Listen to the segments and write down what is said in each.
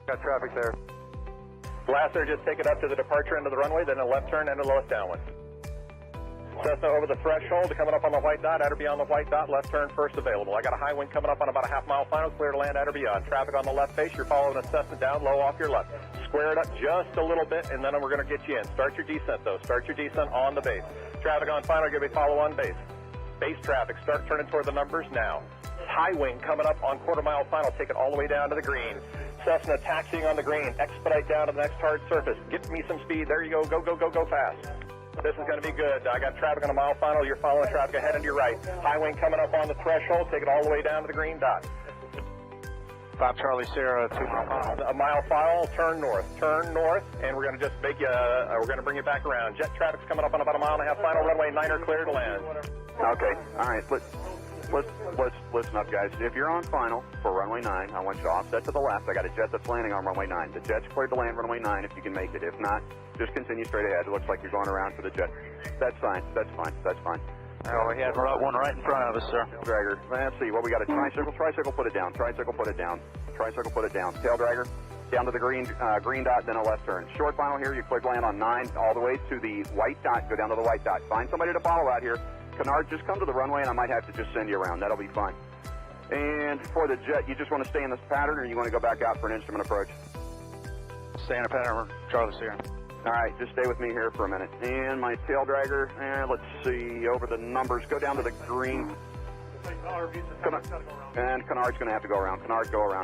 Got traffic there. Blaster, just take it up to the departure end of the runway, then a left turn and a lowest downwind. Cessna over the threshold, coming up on the white dot, at or beyond the white dot, left turn first available. I got a high wind coming up on about a half-mile final, clear to land at or beyond. Traffic on the left face, you're following a Cessna down, low off your left. Square it up just a little bit, and then we're going to get you in. Start your descent, though. Start your descent on the base. Traffic on final, give me follow on base. Base traffic, start turning toward the numbers now. High wing coming up on quarter-mile final, take it all the way down to the green. Cessna taxiing on the green, expedite down to the next hard surface. Get me some speed, there you go, go fast. This is going to be good. I got traffic on a mile final, you're following traffic ahead and to your right. High wing coming up on the threshold, take it all the way down to the green dot. 5 Charlie Sierra, 2 mile final. A mile final, turn north, and we're going to just make you, we're going to bring you back around. Jet traffic's coming up on about a mile and a half final, runway 9er clear to land. Okay, all right, let's listen up, guys. If you're on final for runway 9, I want you to offset to the left. I got a jet that's landing on runway 9. The jet's cleared to land runway 9 if you can make it. If not, just continue straight ahead. It looks like you're going around for the jet. That's fine. Oh, we have one right in front of us, sir. Dragger. Let's see, what we got, a tricycle, put it down. Tricycle, put it down. Tail dragger, down to the green dot, then a left turn. Short final here, you cleared land on 9, all the way to the white dot, go down to the white dot. Find somebody to follow out here. Canard, just come to the runway and I might have to just send you around. That'll be fine. And for the jet, you just want to stay in this pattern or you want to go back out for an instrument approach? Stay in a pattern, Charlie Sierra. All right, just stay with me here for a minute. And my tail dragger, let's see, over the numbers, go down to the green. And Canard's going to have to go around. Canard, go around.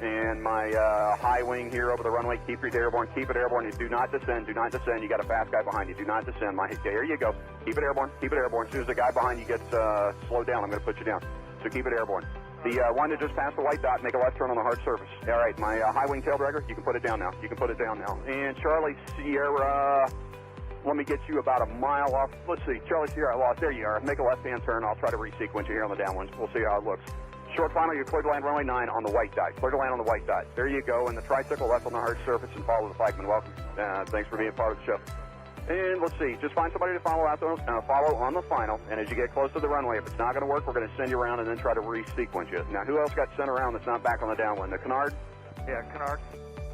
And my high wing here over the runway, keep it airborne. You do not descend. You got a fast guy behind you. Do not descend. There you go. Keep it airborne. As soon as the guy behind you gets slowed down, I'm going to put you down. So keep it airborne. The one that just passed the white dot, make a left turn on the hard surface. All right, my high wing tail dragger, you can put it down now. And Charlie Sierra, let me get you about a mile off. Let's see, Charlie Sierra, I lost. There you are. Make a left-hand turn. I'll try to resequence you here on the downwinds. We'll see how it looks. Short final, you're clear to land runway 9 on the white dot. There you go. And the tricycle left on the hard surface and follow the flagman. Welcome. Thanks for being part of the show. And let's see, just find somebody to follow on the final, and as you get close to the runway, if it's not going to work, we're going to send you around and then try to re-sequence you. Now, who else got sent around that's not back on the downwind? The Canard? Yeah, Canard.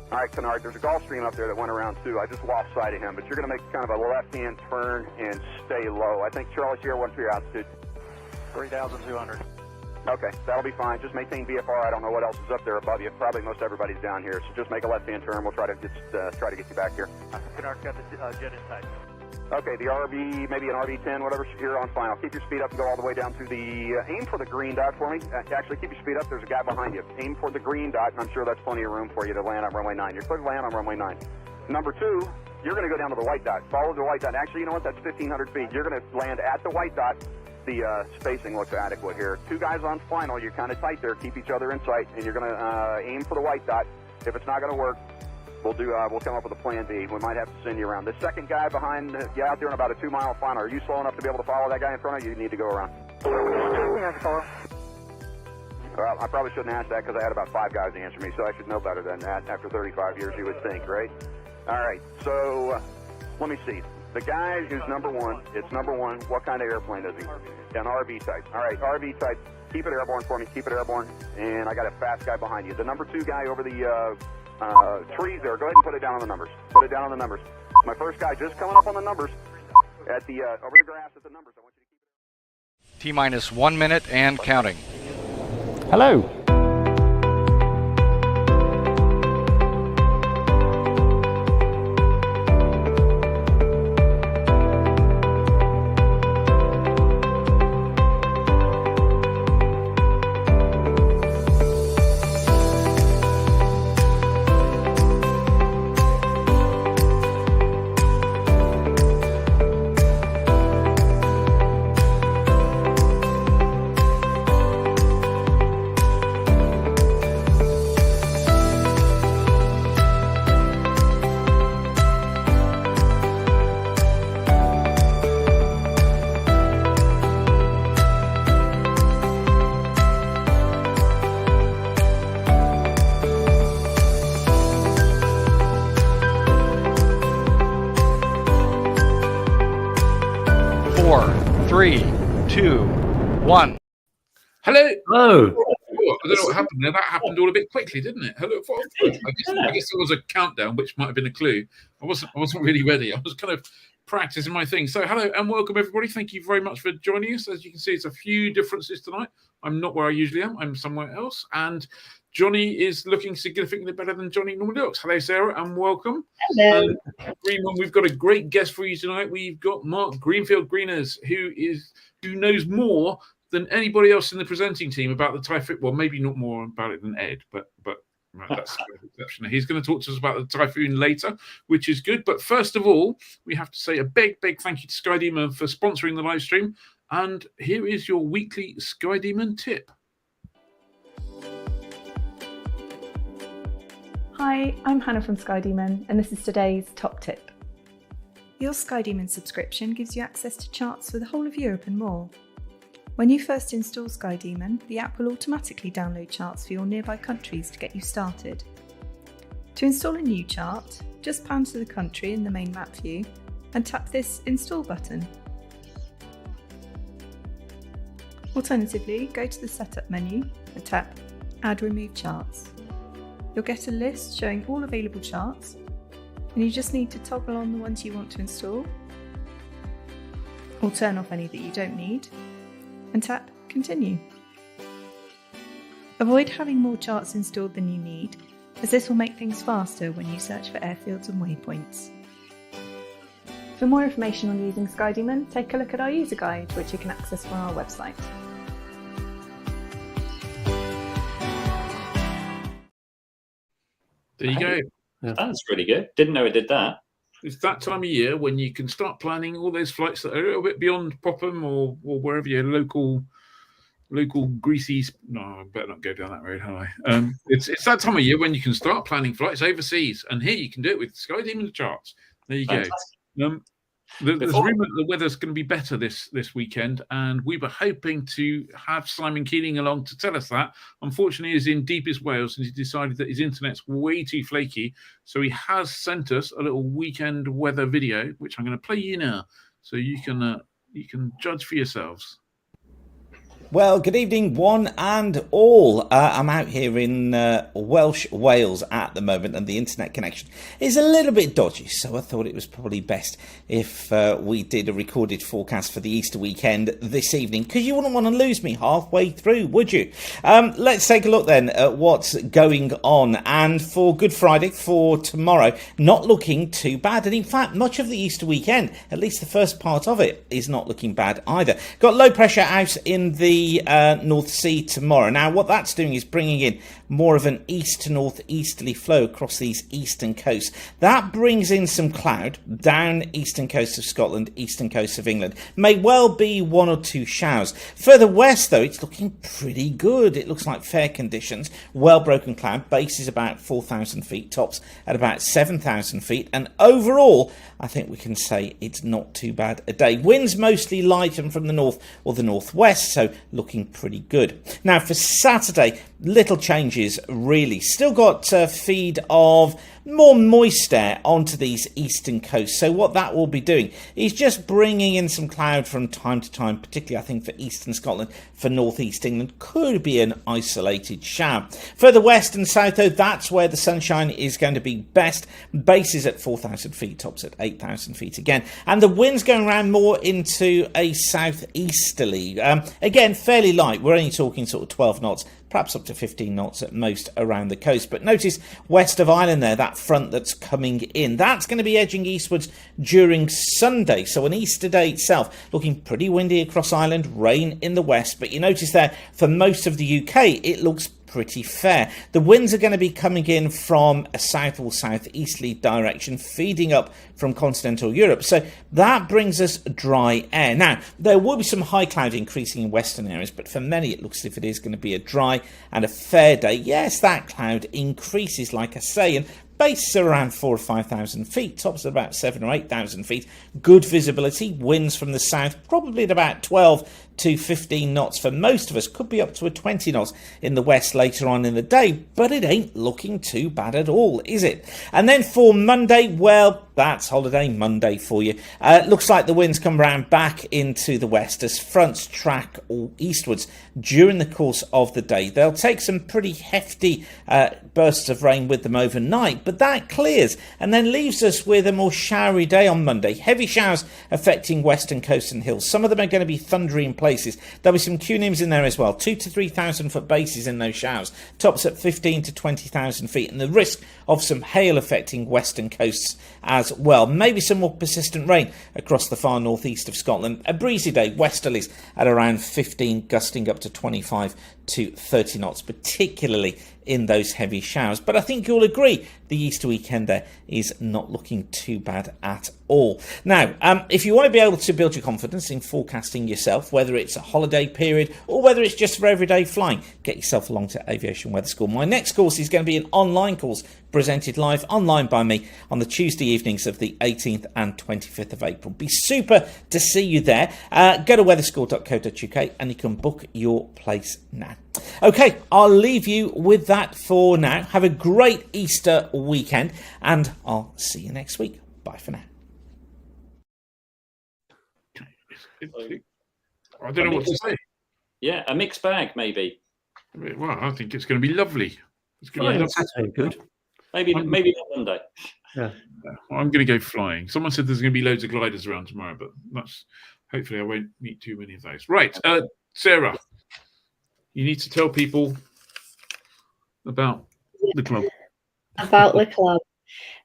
All right, Canard, there's a Gulfstream up there that went around too. I just lost sight of him, but you're going to make kind of a left-hand turn and stay low. I think Charlie Sierra, what's your altitude? 3,200. Okay, that'll be fine. Just maintain VFR. I don't know what else is up there above you. Probably most everybody's down here, so just make a left-hand turn. We'll try to get you back here. Canard's got the jet in sight. Okay, the RV, maybe an RV-10, whatever, here on final. Keep your speed up and go all the way down to the, aim for the green dot for me. Actually, keep your speed up. There's a guy behind you. Aim for the green dot, and I'm sure that's plenty of room for you to land on runway 9. You're clear to land on runway 9. Number 2, you're going to go down to the white dot. Follow the white dot. Actually, you know what? That's 1,500 feet. You're going to land at the white dot. The spacing looks adequate here. 2 guys on final. You're kind of tight there. Keep each other in sight, and you're going to aim for the white dot. If it's not going to work, we'll come up with a plan B. We might have to send you around. The second guy behind you out there in about a 2-mile final. Are you slow enough to be able to follow that guy in front of you? You need to go around. Yeah, follow. Well, I probably shouldn't ask that because I had about 5 guys answer me, so I should know better than that. After 35 years, you would think, right? All right, so let me see. The guy who's number 1, it's number 1. What kind of airplane is he? An RV type. All right, RV type. Keep it airborne for me. And I got a fast guy behind you. The number 2 guy over the trees there. Go ahead and put it down on the numbers. My first guy just coming up on the numbers at the over the grass at the numbers. I want you to keep T-minus 1 minute and counting. Hello. Four, three, two, one. Hello. Hello. I don't know what happened there. That happened all a bit quickly, didn't it? Hello, I guess there was a countdown, which might have been a clue. I wasn't really ready. I was kind of practicing my thing. So hello and welcome everybody. Thank you very much for joining us. As you can see, it's a few differences tonight. I'm not where I usually am. I'm somewhere else. And Johnny is looking significantly better than Johnny normally looks. Hello, Sarah, and welcome. Hello. Greenman, we've got a great guest for you tonight. We've got Mark Greenfield Greeners, who knows more than anybody else in the presenting team about the Typhoon. Well, maybe not more about it than Ed, but that's the exception. He's going to talk to us about the Typhoon later, which is good. But first of all, we have to say a big thank you to Sky Demon for sponsoring the live stream. And here is your weekly Sky Demon tip. Hi, I'm Hannah from Sky Demon, and this is today's top tip. Your Sky Demon subscription gives you access to charts for the whole of Europe and more. When you first install Sky Demon, the app will automatically download charts for your nearby countries to get you started. To install a new chart, just pan to the country in the main map view and tap this Install button. Alternatively, go to the Setup menu and tap Add Remove Charts. You'll get a list showing all available charts, and you just need to toggle on the ones you want to install, or turn off any that you don't need, and tap Continue. Avoid having more charts installed than you need, as this will make things faster when you search for airfields and waypoints. For more information on using Sky Demon, take a look at our user guide, which you can access from our website. There you go. That's really good. Didn't know it did that. It's that time of year when you can start planning all those flights that are a little bit beyond Popham or wherever your local greasy. No, I better not go down that road, have I? It's that time of year when you can start planning flights overseas, and here you can do it with Sky Demon charts. There you go. There's a rumour that the weather's going to be better this weekend, and we were hoping to have Simon Keeling along to tell us that. Unfortunately, he's in deepest Wales, and he's decided that his internet's way too flaky, so he has sent us a little weekend weather video, which I'm going to play you now, so you can judge for yourselves. Well, good evening, one and all. I'm out here in Welsh Wales at the moment, and the internet connection is a little bit dodgy, so I thought it was probably best if we did a recorded forecast for the Easter weekend this evening, because you wouldn't want to lose me halfway through, would you? Let's take a look then at what's going on. And for Good Friday, for tomorrow, not looking too bad. And in fact, much of the Easter weekend, at least the first part of it, is not looking bad either. Got low pressure out in the North Sea tomorrow. Now, what that's doing is bringing in more of an east to northeasterly flow across these eastern coasts. That brings in some cloud down eastern coast of Scotland, eastern coast of England. May well be one or two showers. Further west, though, it's looking pretty good. It looks like fair conditions. Well broken cloud. Base is about 4,000 feet. Tops at about 7,000 feet. And overall, I think we can say it's not too bad a day. Winds mostly light and from the north or the northwest, so looking pretty good. Now, for Saturday, little changes really. Still got a feed of more moist air onto these eastern coasts. So what that will be doing is just bringing in some cloud from time to time, particularly I think for eastern Scotland, for northeast England, could be an isolated shower. Further west and south, though, that's where the sunshine is going to be best. Base is at 4,000 feet, tops at 8,000 feet again. And the wind's going around more into a southeasterly. Again, fairly light. We're only talking sort of 12 knots. Perhaps up to 15 knots at most around the coast. But notice west of Ireland there, that front that's coming in. That's going to be edging eastwards during Sunday. So on Easter Day itself, looking pretty windy across Ireland, rain in the west. But you notice there, for most of the UK, it looks pretty fair. The winds are going to be coming in from a south or southeasterly direction, feeding up from continental Europe. So that brings us dry air. Now, there will be some high cloud increasing in western areas, but for many it looks as if it is going to be a dry and a fair day. Yes, that cloud increases, like I say, and base are around 4,000 or 5,000 feet, tops at about 7,000 or 8,000 feet. Good visibility, winds from the south, probably at about 12 to 15 knots for most of us. Could be up to a 20 knots in the west later on in the day, but it ain't looking too bad at all, is it? And then for Monday, well, that's holiday Monday for you. Looks like the winds come round back into the west as fronts track eastwards during the course of the day. They'll take some pretty hefty bursts of rain with them overnight, but that clears and then leaves us with a more showery day on Monday. Heavy showers affecting western coast and hills. Some of them are going to be thundery in places. There'll be some cunims in there as well. 2,000 to 3,000 foot bases in those showers. Tops at 15 to 20,000 feet, and the risk of some hail affecting western coasts as well. Maybe some more persistent rain across the far northeast of Scotland. A breezy day, westerlies at around 15, gusting up to 25 to 30 knots, particularly in those heavy showers. But I think you'll agree the Easter weekend there is not looking too bad at all. Now, if you want to be able to build your confidence in forecasting yourself, whether it's a holiday period or whether it's just for everyday flying, get yourself along to Aviation Weather School. My next course is going to be an online course presented live online by me on the Tuesday evenings of the 18th and 25th of April. Be super to see you there. Go to weatherschool.co.uk and you can book your place now. Okay, I'll leave you with that for now. Have a great Easter weekend and I'll see you next week. Bye for now. I don't know what to say. Yeah, a mixed bag, maybe. Well, I think it's going to be lovely. It's going to be lovely. That's very good. Maybe not Monday. Yeah. I'm going to go flying. Someone said there's going to be loads of gliders around tomorrow, but that's hopefully I won't meet too many of those. Right, Sarah, you need to tell people about the club. About the club.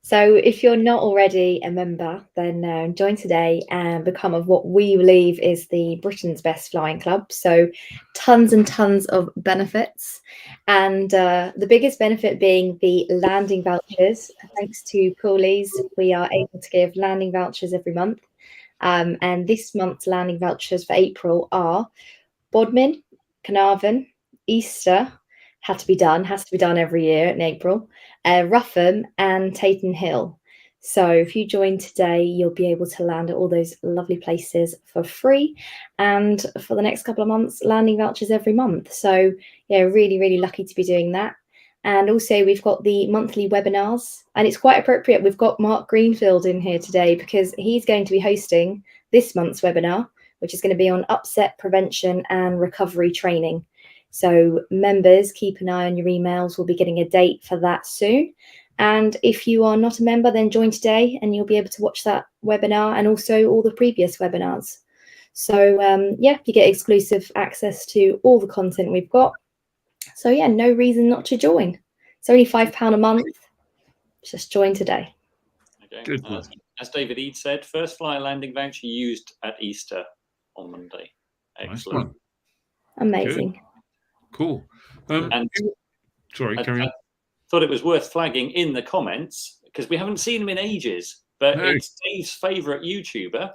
So if you're not already a member, then join today and become of what we believe is the Britain's best flying club. So tons and tons of benefits. And the biggest benefit being the landing vouchers. Thanks to Coolies, we are able to give landing vouchers every month. And this month's landing vouchers for April are Bodmin, Carnarvon, Easter, has to be done every year in April, Rougham and Taton Hill. So if you join today, you'll be able to land at all those lovely places for free. And for the next couple of months, landing vouchers every month. So yeah, really, really lucky to be doing that. And also we've got the monthly webinars, and it's quite appropriate. We've got Mark Greenfield in here today because he's going to be hosting this month's webinar, which is going to be on upset prevention and recovery training. So members, keep an eye on your emails. We'll be getting a date for that soon. And if you are not a member, then join today and you'll be able to watch that webinar and also all the previous webinars. So yeah, you get exclusive access to all the content we've got. So yeah, no reason not to join. It's only £5 a month. Just join today. Okay. Good. As David Eade said, first flyer landing voucher used at Easter on Monday. Excellent. Nice. Amazing. Good. Cool. And sorry, carry on. Thought it was worth flagging in the comments because we haven't seen him in ages, but it's Dave's favourite YouTuber.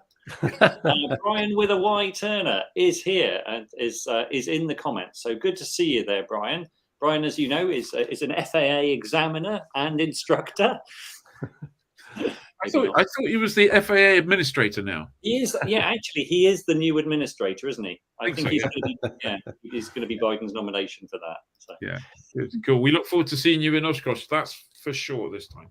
Brian with a Y Turner is here and is in the comments. So good to see you there, Brian. Brian, as you know, is an FAA examiner and instructor. I thought he was the FAA administrator now. He is, yeah. Actually, he is the new administrator, isn't he? I think he's going to be Biden's nomination for that. So. Yeah, good, cool. We look forward to seeing you in Oshkosh. That's for sure this time.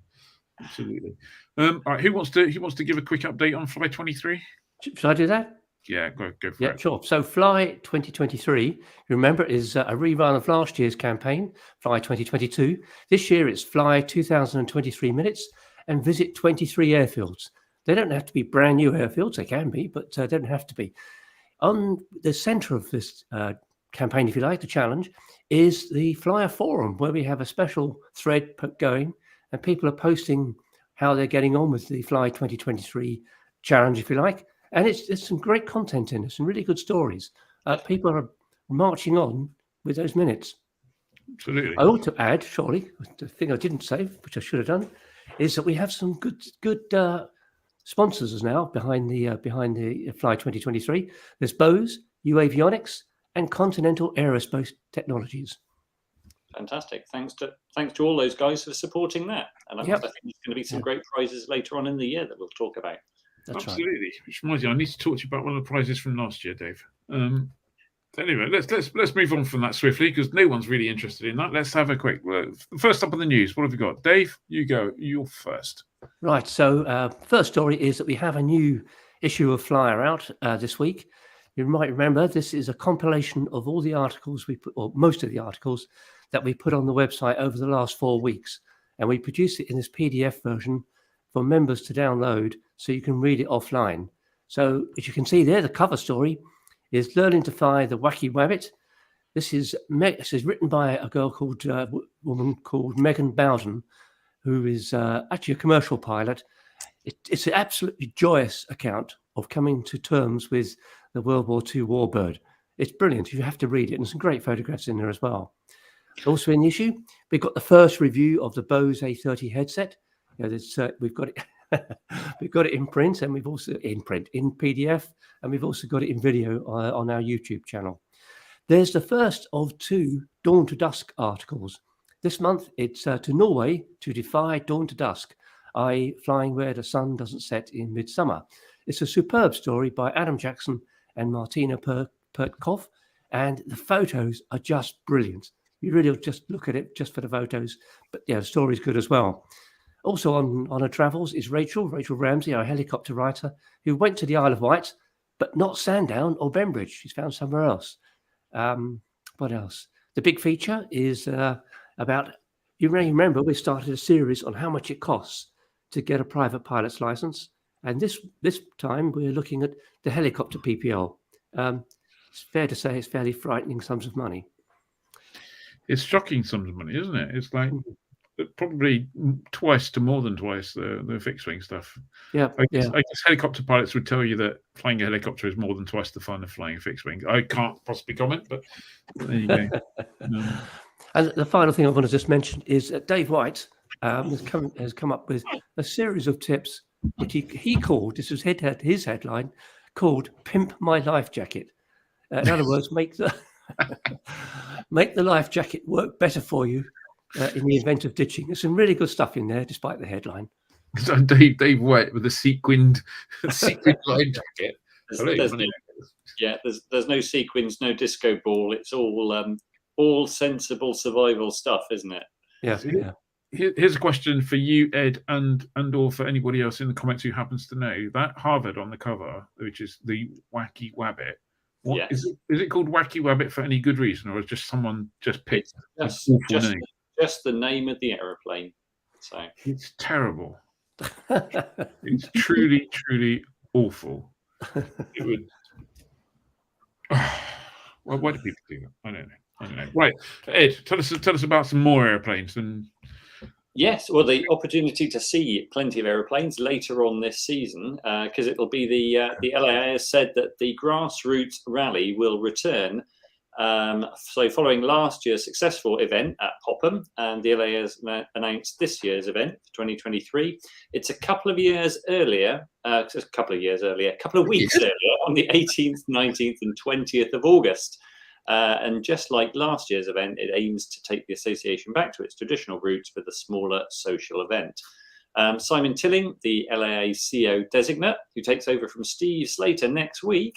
Absolutely. All right, who wants to give a quick update on Fly 23? Should I do that? Yeah, go for it. Yeah, sure. So Fly 2023, remember, is a rerun of last year's campaign, Fly 2022. This year it's Fly 2023 minutes and visit 23 airfields. They don't have to be brand new airfields. They can be, but they don't have to be. On the centre of this campaign, if you like, the challenge, is the Flyer Forum, where we have a special thread going and people are posting how they're getting on with the Fly 2023 challenge, if you like. And there's some great content in it, some really good stories. People are marching on with those minutes. Absolutely. I ought to add, surely, the thing I didn't say, which I should have done, is that we have some good sponsors now behind the Fly 2023. There's Bose, UAvionics, and Continental Aerospace Technologies. Fantastic. Thanks to all those guys for supporting that. And I think there's going to be some great prizes later on in the year that we'll talk about. That's absolutely. Which reminds me, I need to talk to you about one of the prizes from last year, Dave. Anyway, let's move on from that swiftly because no one's really interested in that. Let's have a quick first up on the news. What have we got, Dave? You go. You're first. Right. So first story is that we have a new issue of Flyer out this week. You might remember this is a compilation of all the articles we put, or most of the articles that we put on the website over the last 4 weeks, and we produced it in this PDF version for members to download so you can read it offline. So as you can see there, the cover story is Learning to Fly the Wacky Wabbit. This is written by a girl called woman called Megan Bowden, who is actually a commercial pilot. It's an absolutely joyous account of coming to terms with the World War II warbird. It's brilliant. You have to read it, and some great photographs in there as well. Also in the issue, we've got the first review of the Bose A30 headset. We've got it. We've got it in print, and we've also in PDF, and we've also got it in video on our YouTube channel. There's the first of 2 Dawn to Dusk articles. This month, it's to Norway to defy dawn to dusk, i.e. flying where the sun doesn't set in midsummer. It's a superb story by Adam Jackson and Martina Pertkov, and the photos are just brilliant. You really just look at it just for the photos, but yeah, the story's good as well. Also on her travels is Rachel Ramsey, our helicopter writer, who went to the Isle of Wight, but not Sandown or Bembridge. She's found somewhere else. What else? The big feature is about, you may remember we started a series on how much it costs to get a private pilot's license. And this time we're looking at the helicopter PPL. It's fair to say it's fairly frightening sums of money. It's shocking sums of money, isn't it? It's like probably twice to more than twice the fixed wing stuff. Yeah, I guess helicopter pilots would tell you that flying a helicopter is more than twice the fun of flying a fixed wing. I can't possibly comment, but there you go. And the final thing I want to just mention is that Dave White has come up with a series of tips, which he called, this was his headline, called "Pimp My Life Jacket." In other words, make the life jacket work better for you in the event of ditching. There's some really good stuff in there, despite the headline. So Dave White with a sequined life jacket. There's no sequins, no disco ball. It's all sensible survival stuff, isn't it? Yeah. Here's a question for you, Ed, and or for anybody else in the comments who happens to know that Harvard on the cover, which is the Wacky Wabbit. Is it called Wacky Wabbit for any good reason, or is just someone just picked just the name of the aeroplane? So it's terrible. It's truly, truly awful. It would. Well, why do people do that? I don't know. Right, Ed, tell us about some more airplanes. Yes, well, the opportunity to see plenty of aeroplanes later on this season, because it'll be the LAA has said that the grassroots rally will return. So following last year's successful event at Popham, and the LAA has announced this year's event for 2023. It's a couple of weeks earlier, on the 18th, 19th and 20th of August. And just like last year's event, it aims to take the association back to its traditional roots with a smaller social event. Simon Tilling, the LAA CEO designate, who takes over from Steve Slater next week,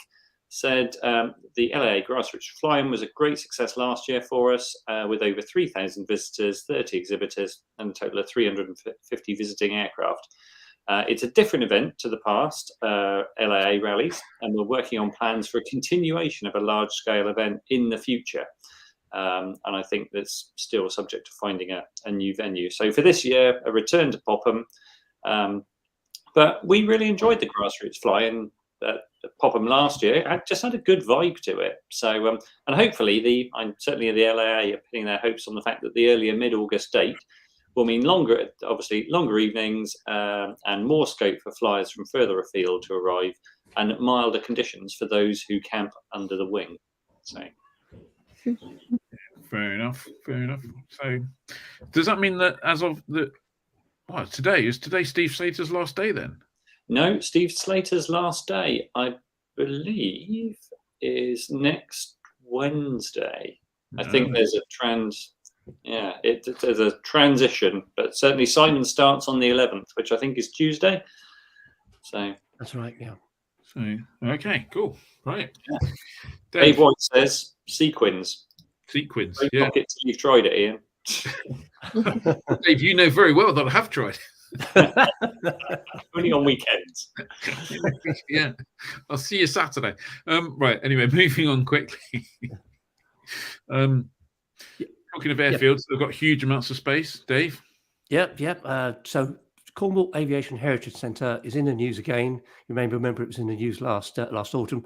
said the LAA Grassroots Flying was a great success last year for us, with over 3,000 visitors, 30 exhibitors, and a total of 350 visiting aircraft. It's a different event to the past LAA rallies, and we're working on plans for a continuation of a large-scale event in the future. And I think that's still subject to finding a new venue. So for this year, a return to Popham. But we really enjoyed the grassroots flying at Popham last year. It just had a good vibe to it. So, and hopefully, certainly the LAA are putting their hopes on the fact that the earlier mid-August date will mean longer evenings and more scope for flyers from further afield to arrive, and milder conditions for those who camp under the wing. So, fair enough. So, does that mean that as of today Steve Slater's last day then? No, Steve Slater's last day, I believe, is next Wednesday. I think there's there's a transition, but certainly Simon starts on the 11th, which I think is Tuesday. So That's right. Yeah. So okay, cool, right. Dave White says sequins. Sequins. Don't Yeah. knock it till you've tried it, Ian. Dave, you know very well that I have tried. Only on weekends. Yeah, I'll see you Saturday. Right. Anyway, moving on quickly. Talking of airfields, they've got huge amounts of space. Dave. Yep. So Cornwall Aviation Heritage Centre is in the news again. You may remember it was in the news last autumn.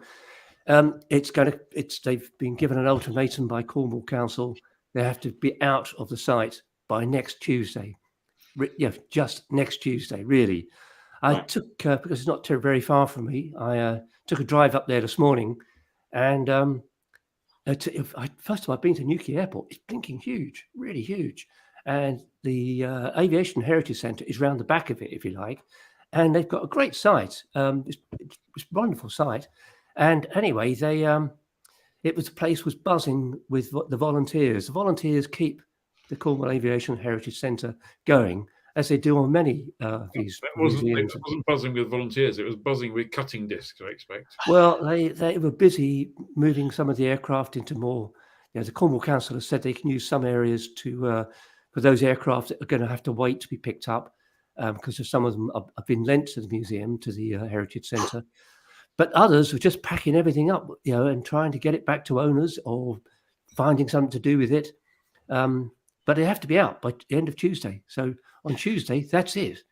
They've been given an ultimatum by Cornwall Council. They have to be out of the site by next Tuesday. Just next Tuesday, really. I took, because it's not very far from me, I took a drive up there this morning, and first of all, I've been to Newquay Airport. It's blinking huge, really huge. And the Aviation Heritage Centre is round the back of it, if you like. And they've got a great site. It's a wonderful site. And anyway, the place was buzzing with the volunteers. The volunteers keep the Cornwall Aviation Heritage Centre going, as they do on many of these museums. It wasn't buzzing with volunteers. It was buzzing with cutting discs, I expect. Well, they were busy moving some of the aircraft into more. The Cornwall Council has said they can use some areas for those aircraft that are going to have to wait to be picked up, because some of them have been lent to the museum, to the Heritage Centre. But others were just packing everything up, and trying to get it back to owners or finding something to do with it. But they have to be out by the end of Tuesday. So on Tuesday, that's it.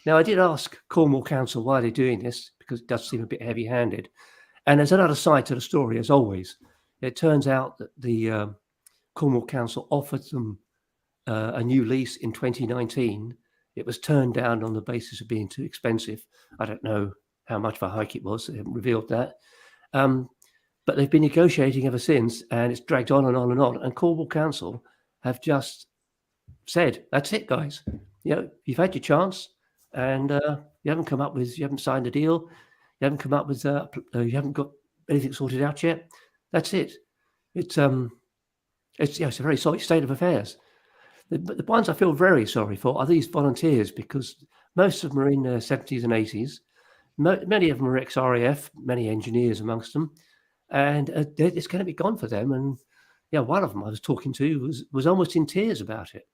Now, I did ask Cornwall Council why they're doing this, because it does seem a bit heavy-handed. And there's another side to the story, as always. It turns out that the Cornwall Council offered them a new lease in 2019. It was turned down on the basis of being too expensive. I don't know how much of a hike it was. They haven't revealed that. But they've been negotiating ever since, and it's dragged on and on and on. And Cornwall Council have just said, that's it, guys. You've had your chance, and you haven't signed a deal. You haven't come up with, you haven't got anything sorted out yet. That's it. It's a very sorry state of affairs. The ones I feel very sorry for are these volunteers, because most of them are in their 70s and 80s. Many of them are ex-RAF, many engineers amongst them, and it's going to be gone for them. And one of them I was talking to was almost in tears about it.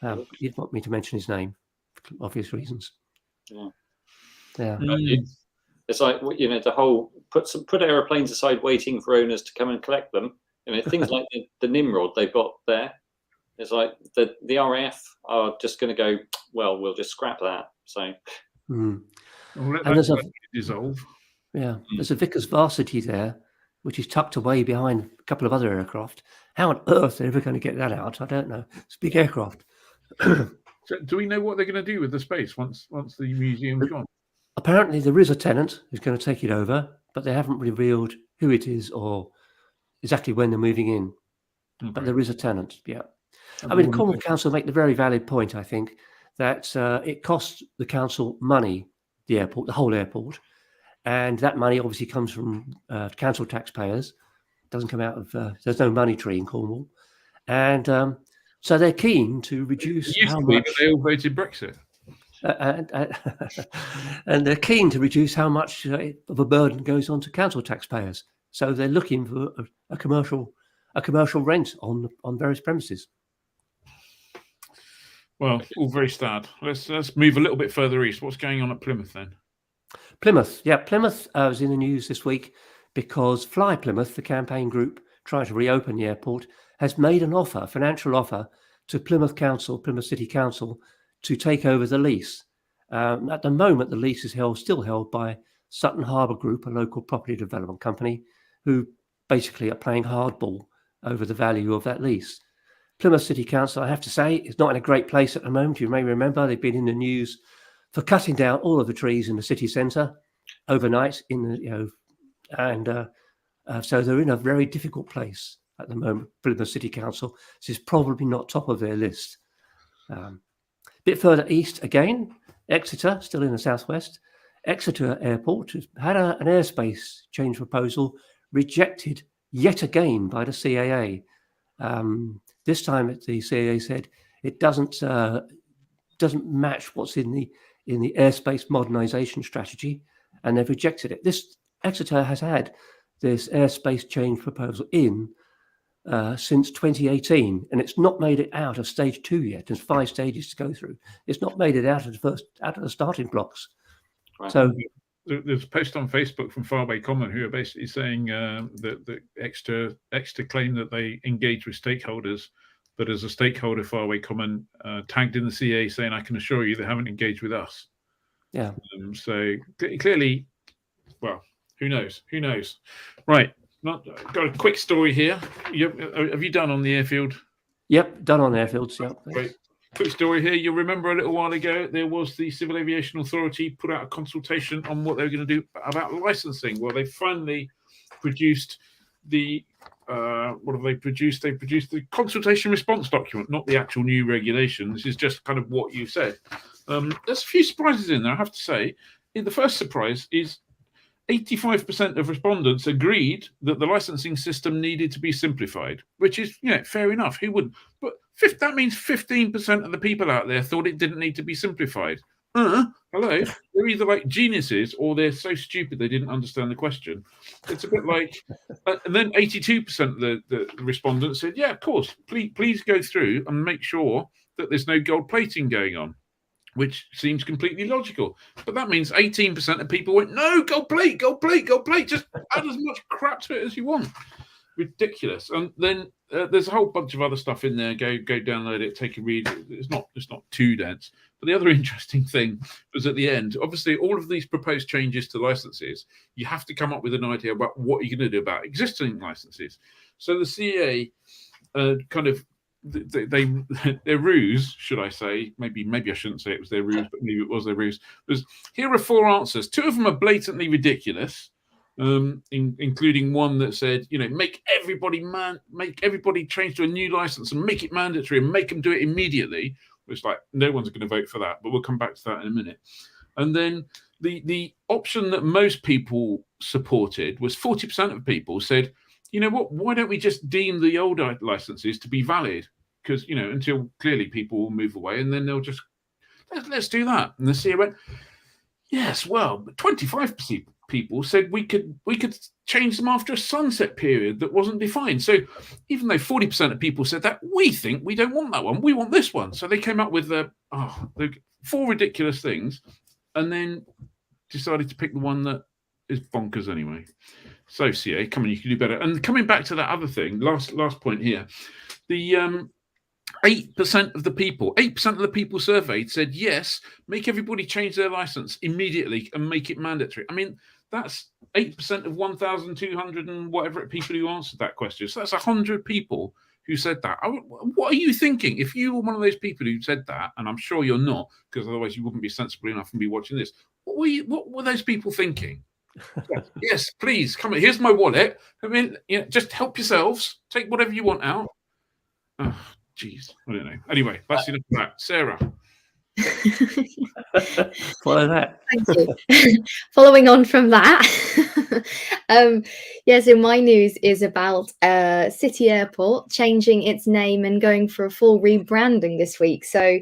He didn't want me to mention his name for obvious reasons. Yeah. It's like, the whole put aeroplanes aside waiting for owners to come and collect them. Things like the Nimrod they've got there. It's like the RAF are just going to go, well, we'll just scrap that. So, and there's dissolve. Yeah, there's a Vickers Varsity there, which is tucked away behind a couple of other aircraft. How on earth they're ever going to get that out? I don't know. It's a big aircraft. So do we know what they're going to do with the space once the museum's gone? Apparently, there is a tenant who's going to take it over, but they haven't revealed who it is or exactly when they're moving in. Okay. But there is a tenant, yeah. Cornwall Council make the very valid point, I think, that it costs the council money, the airport, the whole airport, and that money obviously comes from council taxpayers. It doesn't come out of, there's no money tree in Cornwall. And so they're keen to reduce how much... They all voted Brexit. And they're keen to reduce how much of a burden goes on to council taxpayers. So they're looking for a commercial rent on various premises. Well, all very sad. Let's move a little bit further east. What's going on at Plymouth then? Plymouth was in the news this week because Fly Plymouth, the campaign group trying to reopen the airport, has made an offer, a financial offer, to Plymouth City Council, to take over the lease. At the moment, the lease is still held by Sutton Harbour Group, a local property development company, who basically are playing hardball over the value of that lease. Plymouth City Council, I have to say, is not in a great place at the moment. You may remember they've been in the news for cutting down all of the trees in the city centre overnight. So they're in a very difficult place at the moment. Plymouth City Council, this is probably not top of their list. A bit further east again, Exeter, still in the southwest. Exeter Airport has had an airspace change proposal rejected yet again by the CAA. This time, the CAA said it doesn't match what's in the airspace modernisation strategy, and they've rejected it. This Exeter has had this airspace change proposal in since 2018, and it's not made it out of stage 2 yet. There's 5 stages to go through. It's not made it out of the starting blocks. Right. So there's a post on Facebook from Faraway Common who are basically saying that Exeter claim that they engage with stakeholders, but as a stakeholder, Faraway Common tagged in the CA saying, "I can assure you they haven't engaged with us." Yeah. So clearly, well, who knows? Who knows? Right. Got a quick story here. Have you done on the airfield? Yep, done on airfields. Yep. Great. Quick story here. You'll remember a little while ago, there was the Civil Aviation Authority put out a consultation on what they were going to do about licensing. Well, they finally produced the what have they produced? They produced the consultation response document, not the actual new regulation. This is just kind of what you said. There's a few surprises in there, I have to say. The first surprise is 85% of respondents agreed that the licensing system needed to be simplified, which is, fair enough. Who wouldn't? But that means 15% of the people out there thought it didn't need to be simplified. Hello? They're either like geniuses or they're so stupid they didn't understand the question. It's a bit like, and then 82% of the respondents said, yeah, of course, please go through and make sure that there's no gold plating going on, which seems completely logical. But that means 18% of people went, no, gold plate, just add as much crap to it as you want. Ridiculous. And then there's a whole bunch of other stuff in there. Go download it, take a read. It's not too dense. But the other interesting thing was at the end, obviously all of these proposed changes to licenses, you have to come up with an idea about what you're going to do about existing licenses. So the CA kind of, their ruse, should I say, maybe I shouldn't say it was their ruse, but maybe it was their ruse, was here are 4 answers. 2 of them are blatantly ridiculous, including one that said, make everybody change to a new license and make it mandatory and make them do it immediately, which no one's going to vote for that, but we'll come back to that in a minute. And then the option that most people supported was 40% of people said, you know what, why don't we just deem the old licenses to be valid? Because, until clearly people will move away and then they'll just, let's do that. And the CEO went, yes, well, but 25% people said we could change them after a sunset period that wasn't defined. So even though 40% of people said that, we think we don't want that one, we want this one. So they came up with the 4 ridiculous things and then decided to pick the one that is bonkers anyway. So CA, come on, you can do better. And coming back to that other thing, last point here, the 8% of the people surveyed said yes, make everybody change their license immediately and make it mandatory. I mean, that's 8% of 1,200 and whatever people who answered that question. So that's 100 people who said that. What are you thinking? If you were one of those people who said that, and I'm sure you're not, because otherwise you wouldn't be sensible enough and be watching this. What were those people thinking? Yes, please come on. Here's my wallet. I mean, just help yourselves. Take whatever you want out. Oh, jeez, I don't know. Anyway, that's enough of that. Sarah. Follow that. Thank you. Following on from that, so my news is about City Airport changing its name and going for a full rebranding this week. So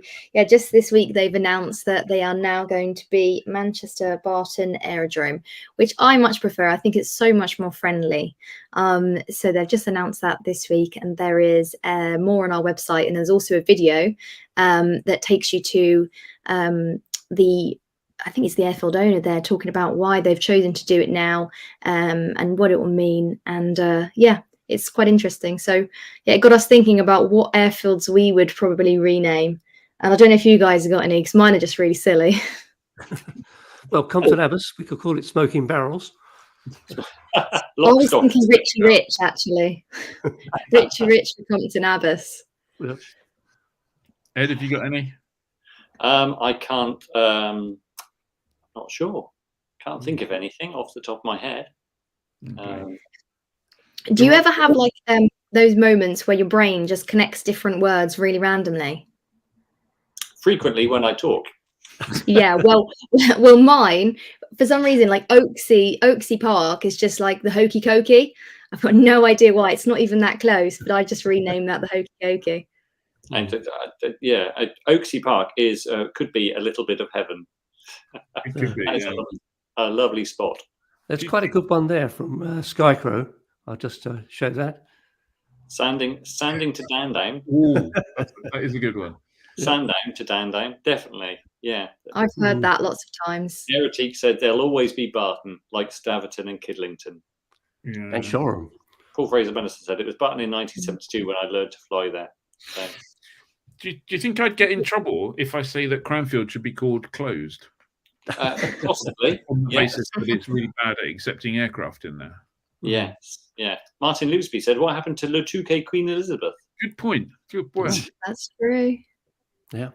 just this week they've announced that they are now going to be Manchester Barton Aerodrome, which I much prefer. I think it's so much more friendly. So they've just announced that this week, and there is more on our website, and there's also a video that takes you to I think it's the airfield owner there talking about why they've chosen to do it now, and what it will mean. And it's quite interesting. So it got us thinking about what airfields we would probably rename. And I don't know if you guys have got any, because mine are just really silly. Well, Compton Abbas, we could call it Smoking Barrels. I was thinking Richie Rich, actually. Richie Rich for Compton Abbas. Yeah. Ed, have you got any? I can't. Not sure. Can't think of anything off the top of my head. Okay. Do you ever have those moments where your brain just connects different words really randomly? Frequently when I talk. Yeah, well, mine, for some reason, Oaksey Park is just like the Hokey Cokey. I've got no idea why. It's not even that close, but I just renamed that the Hokey Cokey. And Oaksey Park is could be a little bit of heaven. It could be, yeah. a lovely spot. There's quite a good one there from Skycrow. I'll just show that. Sanding to Dandown. Ooh, that is a good one. Sandown to Dandown, definitely. Yeah. I've heard that lots of times. Erotique said there'll always be Barton, like Staverton and Kidlington. Yeah. And Shoreham. Paul Fraser Benison said it was Barton in 1972 when I learned to fly there. So. Do you think I'd get in trouble if I say that Cranfield should be called closed? Possibly. On the basis that it's really bad at accepting aircraft in there. Yes. Yeah. Martin Loosby said, what happened to Le Touquet Queen Elizabeth? Good point. Good point. That's true. Yeah.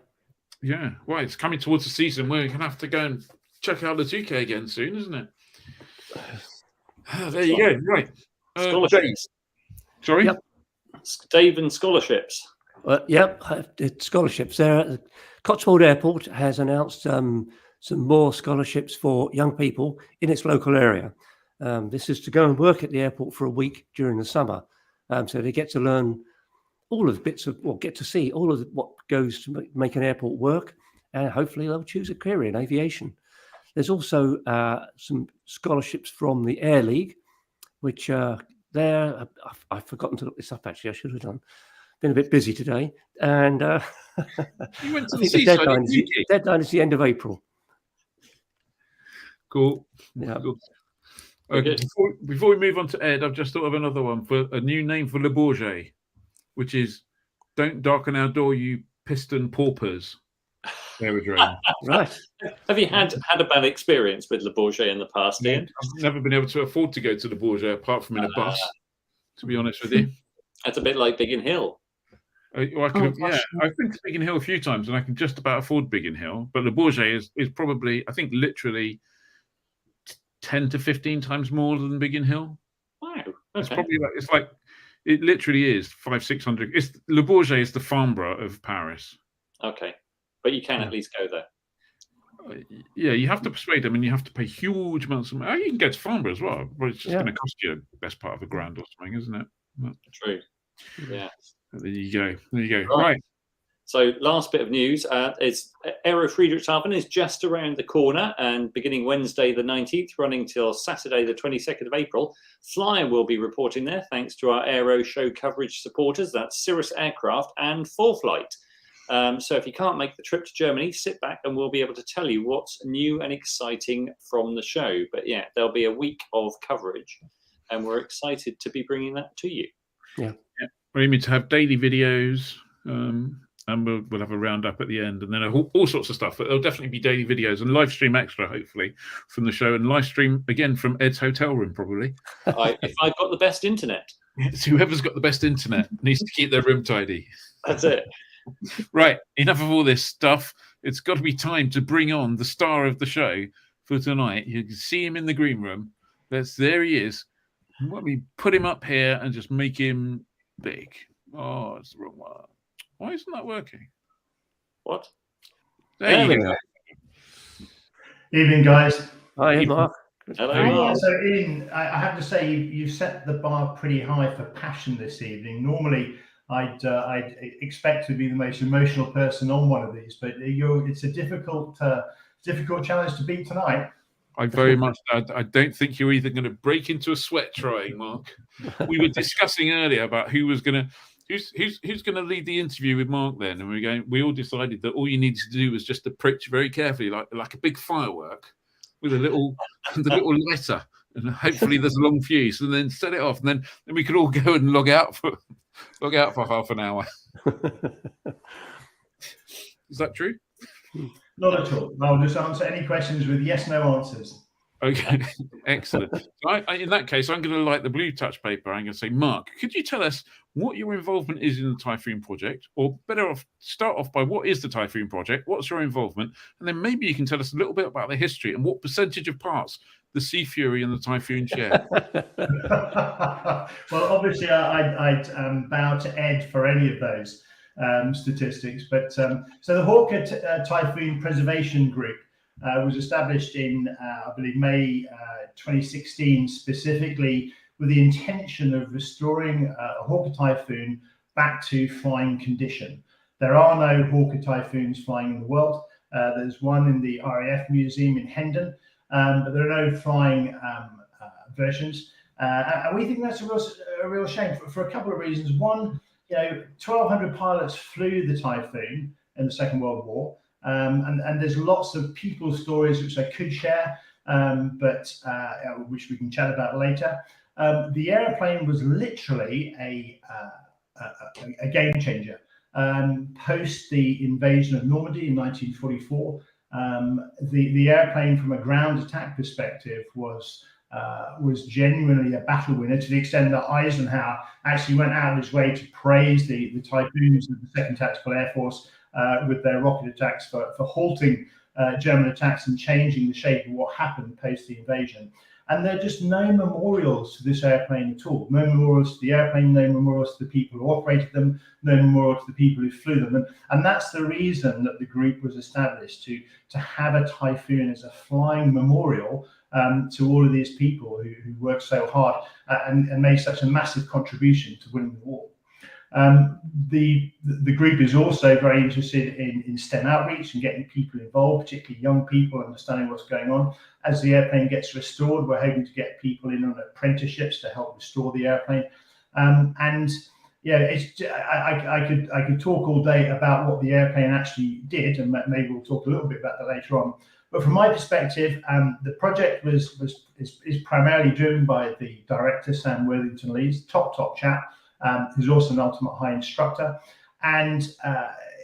Yeah. Well, it's coming towards the season where we're going to have to go and check out the 2K again soon, isn't it? There you go. Right. Scholarships. Sorry? Yep. Dave and scholarships. Yep. Scholarships. Cotswold Airport has announced some more scholarships for young people in its local area. This is to go and work at the airport for a week during the summer. So they get to learn all of the bits of, well, get to see all of what goes to make an airport work, and hopefully they'll choose a career in aviation. There's also some scholarships from the Air League, which I've forgotten to look this up, actually. I should have done. Been a bit busy today. And you went to I think the deadline is the end of April. Cool. Yeah. Cool. Before we move on to Ed, I've just thought of another one for a new name for Le Bourget, which is "Don't darken our door, you piston paupers." Aerodrome. Right. Have you had a bad experience with Le Bourget in the past, Ian? I've never been able to afford to go to Le Bourget apart from in a bus, to be honest with you. That's a bit like Biggin Hill. I've been to Biggin Hill a few times and I can just about afford Biggin Hill, but Le Bourget is probably, I think, literally 10 to 15 times more than Biggin Hill. Wow. Okay. It's probably it literally is 500-600. Le Bourget is the Farnborough of Paris. Okay. But you can at least go there. Yeah, you have to persuade them and you have to pay huge amounts of money. You can go to Farnborough as well, but it's just going to cost you the best part of $1,000 or something, isn't it? True. Yeah. There you go. There you go. Right. So last bit of news is Aero Friedrichshafen is just around the corner, and beginning Wednesday the 19th, running till Saturday the 22nd of April, Flyer will be reporting there thanks to our Aero Show coverage supporters. That's Cirrus Aircraft and 4Flight. So if you can't make the trip to Germany, sit back and we'll be able to tell you what's new and exciting from the show. But yeah, there'll be a week of coverage and we're excited to be bringing that to you. Yeah. We're aiming to have daily videos. And we'll have a roundup at the end, and then all sorts of stuff. But there'll definitely be daily videos and live stream extra, hopefully, from the show, and live stream again from Ed's hotel room, probably. If I've got the best internet. It's whoever's got the best internet needs to keep their room tidy. That's it. Right, enough of all this stuff. It's got to be time to bring on the star of the show for tonight. You can see him in the green room. There he is. Let me put him up here and just make him big. Oh, it's the wrong one. Why isn't that working? What? There you go. Evening, guys. Hi, Mark. Hello. So, Ian, I have to say you've set the bar pretty high for passion this evening. Normally, I'd expect to be the most emotional person on one of these, but it's a difficult challenge to beat tonight. I don't think you're either going to break into a sweat trying, Mark. We were discussing earlier about who's going to lead the interview with Mark then, and we all decided that all you needed to do was just approach very carefully, like a big firework with the little lighter, and hopefully there's a long fuse, and then set it off, and then we could all go and log out for half an hour. Is that true? Not at all. I'll just answer any questions with yes/no answers. Okay, excellent. So in that case, I'm going to light the blue touch paper. I'm going to say, Mark, could you tell us what your involvement is in the Typhoon project? Or better off, start off by what is the Typhoon project? What's your involvement? And then maybe you can tell us a little bit about the history and what percentage of parts the Sea Fury and the Typhoon share. Well, obviously, I'd bow to Ed for any of those statistics. But so the Hawker Typhoon Preservation Group was established in, I believe, May 2016, specifically with the intention of restoring a Hawker Typhoon back to flying condition. There are no Hawker Typhoons flying in the world. There's one in the RAF Museum in Hendon, but there are no flying versions. And we think that's a real shame for a couple of reasons. One, 1,200 pilots flew the Typhoon in the Second World War, and there's lots of people stories which I could share, but which we can chat about later. The airplane was literally a game changer. Post the invasion of Normandy in 1944, the airplane, from a ground attack perspective, was genuinely a battle winner, to the extent that Eisenhower actually went out of his way to praise the Typhoons of the 2nd Tactical Air Force with their rocket attacks for halting German attacks and changing the shape of what happened post the invasion. And there are just no memorials to this airplane at all. No memorials to the airplane, no memorials to the people who operated them, no memorial to the people who flew them. And that's the reason that the group was established, to have a Typhoon as a flying memorial to all of these people who worked so hard and made such a massive contribution to winning the war. The group is also very interested in STEM outreach and getting people involved, particularly young people, understanding what's going on. As the airplane gets restored, we're hoping to get people in on apprenticeships to help restore the airplane. And yeah, I could talk all day about what the airplane actually did, and maybe we'll talk a little bit about that later on. But from my perspective, the project is primarily driven by the director, Sam Worthington-Lees, top chap, who's also an Ultimate High instructor. And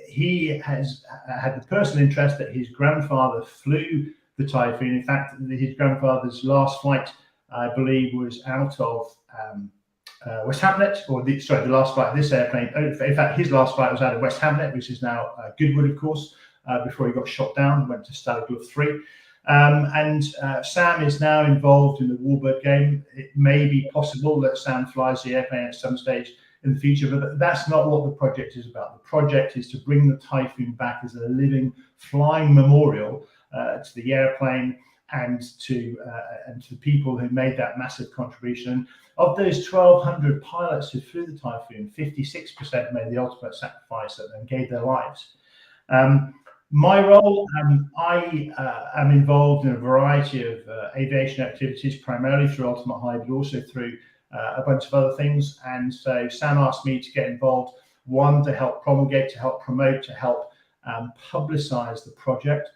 he has had the personal interest that his grandfather flew the Typhoon. In fact, his grandfather's last flight, I believe, was out of West Hamlet, or the last flight of this airplane. In fact, his last flight was out of West Hamlet, which is now Goodwood, of course, before he got shot down, went to Stalag 3. And Sam is now involved in the Warbird game. It may be possible that Sam flies the airplane at some stage in the future, but that's not what the project is about. The project is to bring the Typhoon back as a living flying memorial to the airplane and to the people who made that massive contribution. Of those 1,200 pilots who flew the Typhoon, 56% made the ultimate sacrifice and gave their lives. My role, I am involved in a variety of aviation activities, primarily through Ultimate High, but also through a bunch of other things. And so Sam asked me to get involved, one, to help promulgate, to help promote, to help publicize the project.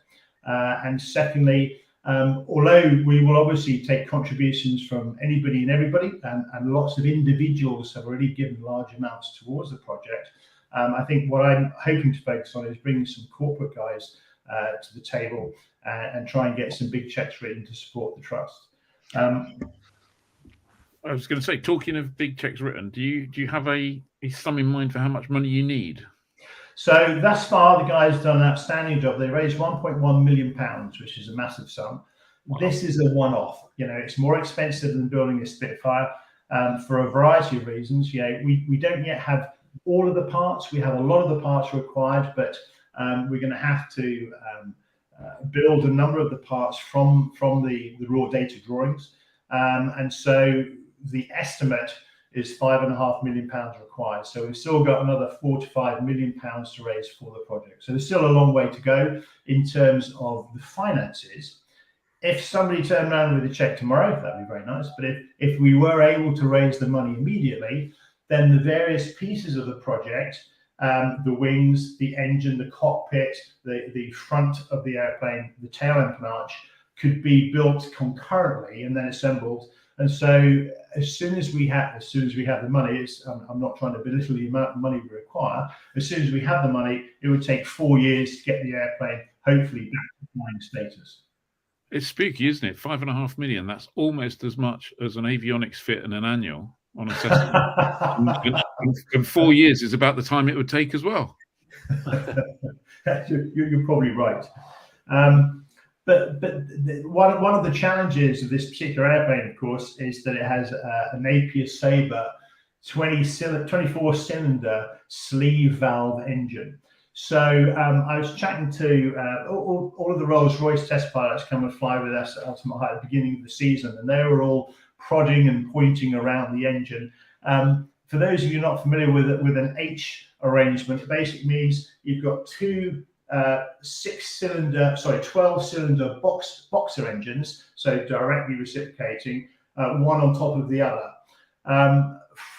And secondly, although we will obviously take contributions from anybody and everybody, and lots of individuals have already given large amounts towards the project, I think what I'm hoping to focus on is bringing some corporate guys to the table and try and get some big checks written to support the trust. I was going to say, talking of big checks written, do you have a sum in mind for how much money you need? So thus far, the guys done an outstanding job. They raised £1.1 million, which is a massive sum. Wow. This is a one-off. It's more expensive than building a Spitfire for a variety of reasons. We don't yet have all of the parts. We have a lot of the parts required, but we're going to have to build a number of the parts from the raw data drawings. And so the estimate is £5.5 million required. So we've still got another £4 to £5 million to raise for the project. So there's still a long way to go in terms of the finances. If somebody turned around with a check tomorrow, that'd be very nice. But if we were able to raise the money immediately, then the various pieces of the project, the wings, the engine, the cockpit, the front of the airplane, the tail empennage, could be built concurrently and then assembled. And so as soon as we have the money, I'm not trying to belittle the amount of money we require. As soon as we have the money, it would take 4 years to get the airplane hopefully back to flying status. It's spooky, isn't it? $5.5 million. That's almost as much as an avionics fit and an annual on a Cessna. and 4 years is about the time it would take as well. You're probably right. But one of the challenges of this particular airplane, of course, is that it has a Napier Sabre 24-cylinder sleeve valve engine. So I was chatting to all of the Rolls-Royce test pilots come and fly with us at Ultimate High at the beginning of the season, and they were all prodding and pointing around the engine. For those of you not familiar with an H arrangement, it basically means you've got two 12-cylinder boxer engines, so directly reciprocating, one on top of the other.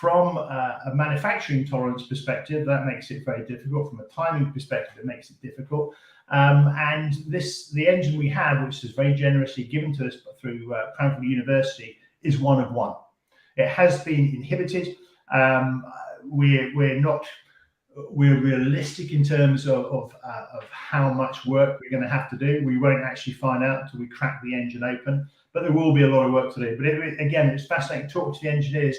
From a manufacturing tolerance perspective, that makes it very difficult. From a timing perspective, it makes it difficult. And the engine we have, which is very generously given to us through Cranfield University, is one of one. It has been inhibited. We're realistic in terms of how much work we're going to have to do. We won't actually find out until we crack the engine open, but there will be a lot of work to do. But again, it's fascinating to talk to the engineers.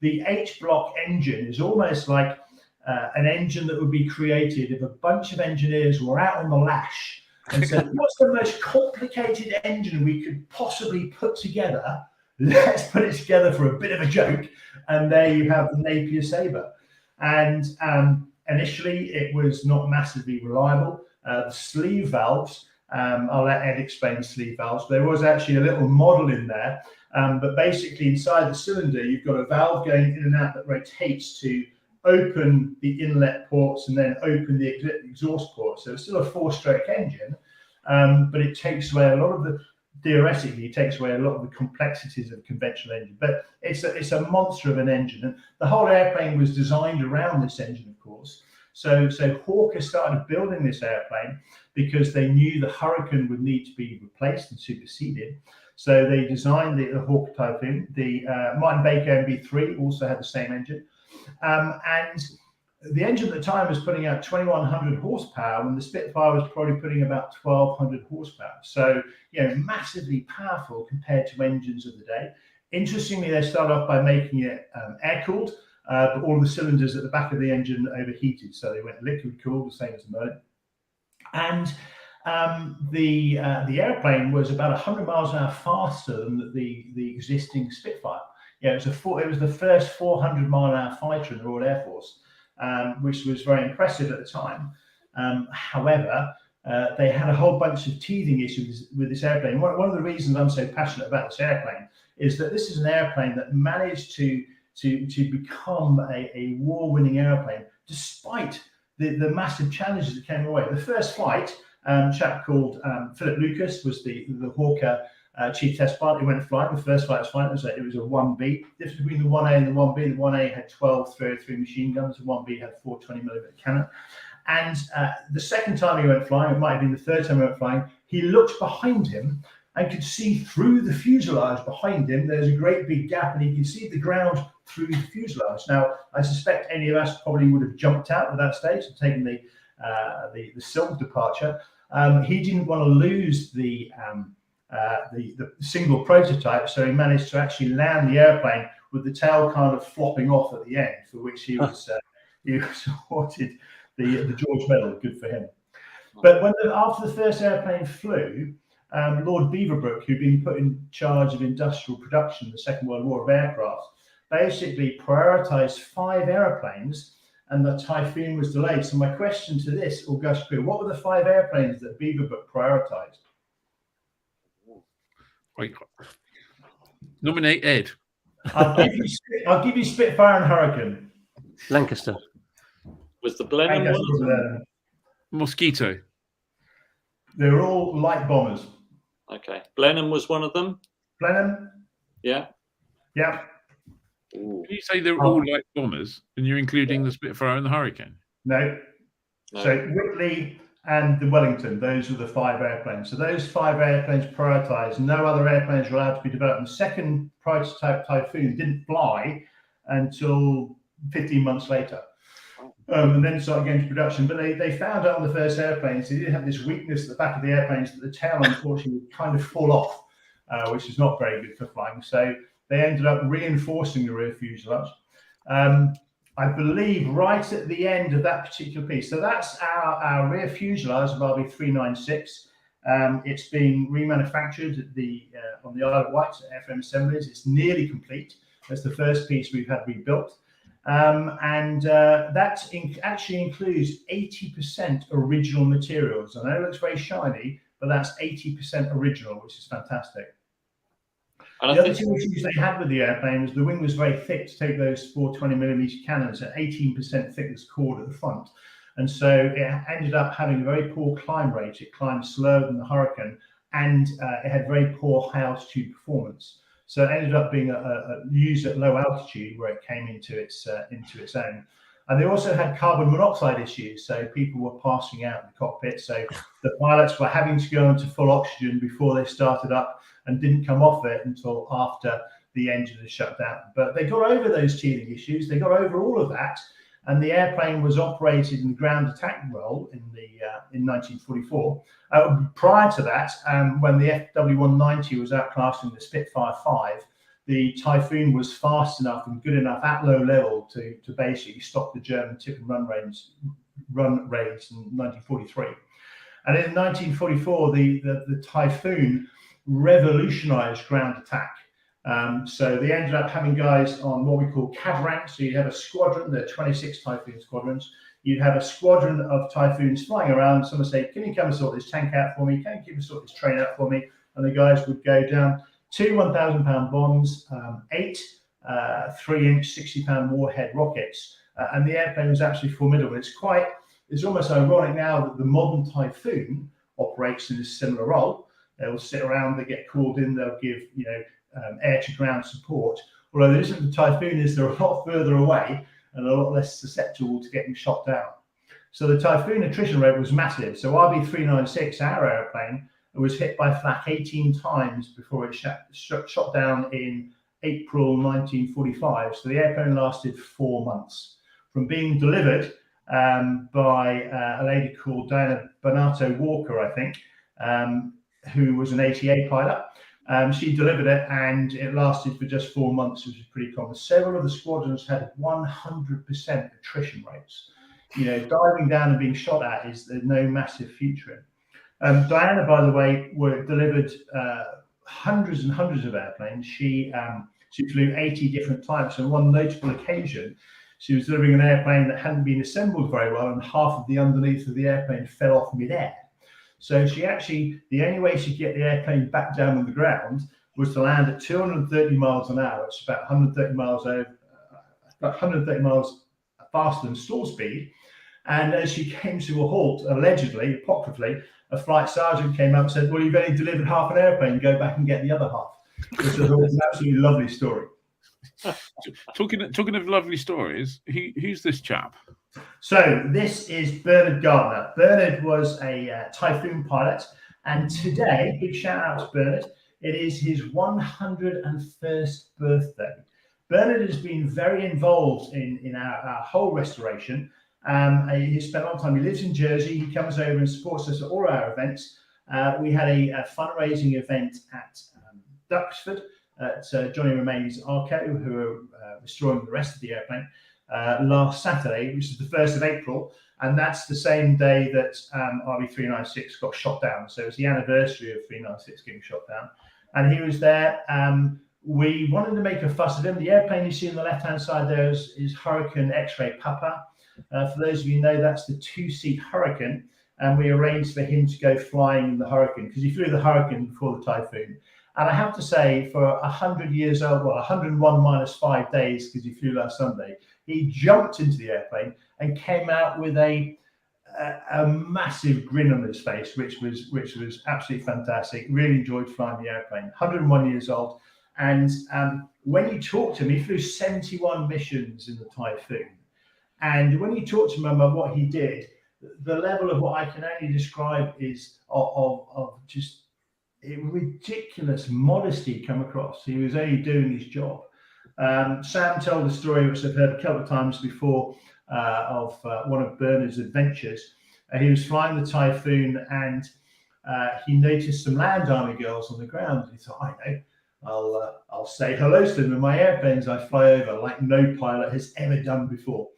The H-block engine is almost like an engine that would be created if a bunch of engineers were out on the lash and said, what's the most complicated engine we could possibly put together? Let's put it together for a bit of a joke. And there you have the Napier Sabre. And initially, it was not massively reliable. The sleeve valves, I'll let Ed explain the sleeve valves. There was actually a little model in there, but basically inside the cylinder, you've got a valve going in and out that rotates to open the inlet ports and then open the exhaust ports. So it's still a 4-stroke engine, but it takes away a lot of the, theoretically, it takes away a lot of the complexities of a conventional engine. But it's a monster of an engine, and the whole airplane was designed around this engine, of course. So Hawker started building this airplane because they knew the Hurricane would need to be replaced and superseded. So they designed the Hawker Typhoon. The Martin Baker MB3 also had the same engine. And the engine at the time was putting out 2,100 horsepower when the Spitfire was probably putting about 1,200 horsepower. So, massively powerful compared to engines of the day. Interestingly, they started off by making it air-cooled, but all the cylinders at the back of the engine overheated. So they went liquid-cooled, the same as the Merlin. And the airplane was about 100 miles an hour faster than the existing Spitfire. It was the first 400-mile-an-hour fighter in the Royal Air Force, which was very impressive at the time. However, they had a whole bunch of teething issues with this airplane. One of the reasons I'm so passionate about this airplane is that this is an airplane that managed to become a war-winning airplane despite the massive challenges that came away. The first flight, a chap called Philip Lucas was the Hawker chief test pilot. He went flying. The first flight was fine. It was a 1B. The difference between the 1A and the 1B, the 1A had 12 303 machine guns, the 1B had 420mm cannon. And the second time he went flying, it might have been the third time he went flying, he looked behind him and could see through the fuselage behind him. There's a great big gap, and he could see the ground through the fuselage. Now, I suspect any of us probably would have jumped out at that stage and taken the silk departure. He didn't want to lose the single prototype, so he managed to actually land the airplane with the tail kind of flopping off at the end, for which he was awarded the George Medal. Good for him. But after the first airplane flew, Lord Beaverbrook, who'd been put in charge of industrial production in the Second World War of aircraft, basically prioritized 5 airplanes, and the Typhoon was delayed. So my question to this august crew: what were the 5 airplanes that Beaverbrook prioritized? Wait. Nominate Ed. I'll give you Spitfire and Hurricane. Lancaster. Was the Blenheim one? Mosquito. They were all light bombers. Okay. Blenheim was one of them? Blenheim? Yeah. Yeah. Can you say they're all light bombers, and you're including the Spitfire and the Hurricane? No. So Whitley and the Wellington, those were the 5 airplanes. So those 5 airplanes prioritized. No other airplanes were allowed to be developed. And the second prototype Typhoon didn't fly until 15 months later. And then started going to production. But they found out on the first airplanes, they did have this weakness at the back of the airplanes that the tail, unfortunately, would kind of fall off, which is not very good for flying. So they ended up reinforcing the rear fuselage. I believe right at the end of that particular piece. So that's our rear fuselage of RB396. It's being remanufactured at on the Isle of Wight at FM Assemblies. It's nearly complete. That's the first piece we've had rebuilt. And that actually includes 80% original materials. I know it looks very shiny, but that's 80% original, which is fantastic. And the other 2 issues they had with the airplane was the wing was very thick to take those 420mm cannons at 18% thickness cord at the front. And so it ended up having a very poor climb rate. It climbed slower than the Hurricane, and it had very poor high altitude performance. So it ended up being used at low altitude where it came into its own. And they also had carbon monoxide issues, so people were passing out in the cockpit. So the pilots were having to go into full oxygen before they started up, and didn't come off it until after the engine had shut down. But they got over those teething issues. They got over all of that, and the airplane was operated in the ground attack role in 1944. Prior to that, when the FW190 was outclassing the Spitfire 5, the Typhoon was fast enough and good enough at low level to basically stop the German tip and run raids in 1943. And in 1944, the Typhoon revolutionized ground attack. So they ended up having guys on what we call cav ranks. So you have a squadron, there are 26 Typhoon squadrons. You'd have a squadron of Typhoons flying around. Someone say, can you come and sort this tank out for me? Can you sort this train out for me? And the guys would go down 2 1,000-pound bombs, 8 3-inch 60-pound warhead rockets, and the airplane was absolutely formidable. It's almost ironic now that the modern Typhoon operates in a similar role. They'll sit around, they get called in, they'll give air-to-ground support. Although there isn't the Typhoon, they're a lot further away and a lot less susceptible to getting shot down. So the Typhoon attrition rate was massive. So RB396, our airplane, was hit by flak 18 times before it shot down in April 1945. So the airplane lasted 4 months from being delivered by a lady called Diana Bonato Walker, I think, who was an ATA pilot. She delivered it, and it lasted for just 4 months, which is pretty common. Several of the squadrons had 100% attrition rates. Diving down and being shot at there's no massive future in. Diana, by the way, delivered hundreds and hundreds of airplanes. She flew 80 different types. On one notable occasion, she was delivering an airplane that hadn't been assembled very well, and half of the underneath of the airplane fell off midair. So the only way she could get the airplane back down on the ground was to land at 230 miles an hour. It's about 130 miles faster than stall speed. And as she came to a halt, allegedly, apocryphally, a flight sergeant came up and said, well, you've only delivered half an airplane, go back and get the other half. Which was an absolutely lovely story. Talking of lovely stories, who's this chap? So this is Bernard Gardner. Bernard was a Typhoon pilot, and today, big shout out to Bernard, it is his 101st birthday. Bernard has been very involved in our whole restoration. He spent a lot of time. He lives in Jersey. He comes over and supports us at all our events. We had a fundraising event at Duxford at Johnny Remain's Arco, who are restoring the rest of the airplane, last Saturday, which is the 1st of April. And that's the same day that RB396 got shot down. So it's the anniversary of 396 getting shot down. And he was there. We wanted to make a fuss of him. The airplane you see on the left-hand side there is Hurricane X-Ray Papa. For those of you who know, that's the 2-seat Hurricane, and we arranged for him to go flying in the Hurricane because he flew the Hurricane before the Typhoon. And I have to say, for 100 years old, 101 minus 5 days, because he flew last Sunday, he jumped into the airplane and came out with a massive grin on his face, which was absolutely fantastic. Really enjoyed flying the airplane. 101 years old, and when you talk to him, he flew 71 missions in the Typhoon. And when you talk to him about what he did, the level of what I can only describe is of just ridiculous modesty come across. He was only doing his job. Sam told a story which I've heard a couple of times before of one of Bernard's adventures. He was flying the Typhoon, and he noticed some Land Army girls on the ground. He thought, I know, I'll say hello to them in my airplanes I fly over, like no pilot has ever done before.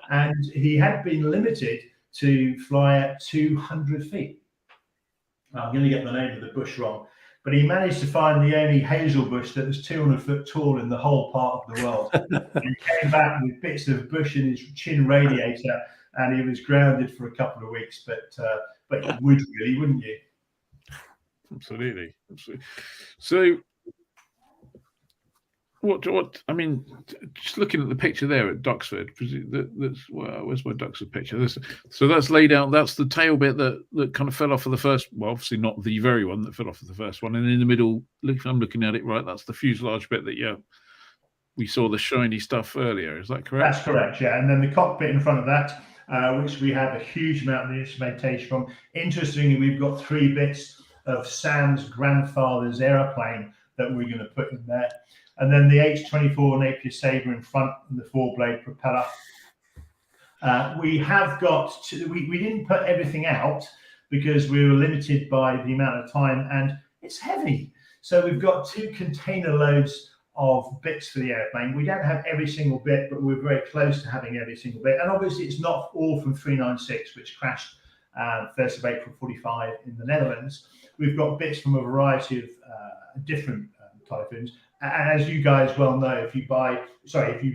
And he had been limited to fly at 200 feet. I'm going to get the name of the bush wrong, but he managed to find the only hazel bush that was 200 foot tall in the whole part of the world. And he came back with bits of bush in his chin radiator, and he was grounded for a couple of weeks. But you would really, wouldn't you? Absolutely. So What I mean, just looking at the picture there at Duxford, where's my Duxford picture? So that's laid out. That's the tail bit that kind of fell off of the first. Well, obviously not the very one that fell off of the first one. And in the middle, if I'm looking at it right, that's the fuselage bit that we saw the shiny stuff earlier. Is that correct? That's correct. Yeah, and then the cockpit in front of that, which we have a huge amount of the instrumentation from. Interestingly, we've got 3 bits of Sam's grandfather's aeroplane that we're going to put in there. And then the H-24 Napier Sabre in front and the 4-blade propeller. We have got, we didn't put everything out because we were limited by the amount of time, and it's heavy. So we've got 2 container loads of bits for the airplane. We don't have every single bit, but we're very close to having every single bit. And obviously it's not all from 396, which crashed 1st of April 45 in the Netherlands. We've got bits from a variety of different Typhoons. And as you guys well know, if you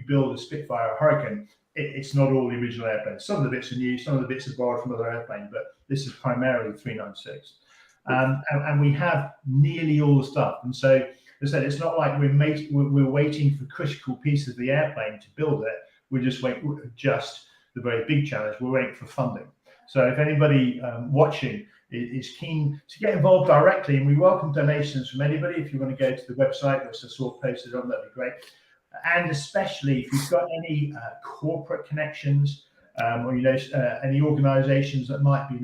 build a Spitfire or Hurricane, it's not all the original airplanes. Some of the bits are new, some of the bits are borrowed from other airplanes, but this is primarily 396. And we have nearly all the stuff. And so, as I said, it's not like we're waiting for critical pieces of the airplane to build it. We're just waiting, just the very big challenge, we're waiting for funding. So if anybody watching is keen to get involved directly, and we welcome donations from anybody. If you want to go to the website, which I saw posted on, that'd be great. And especially if you've got any corporate connections or any organisations that might be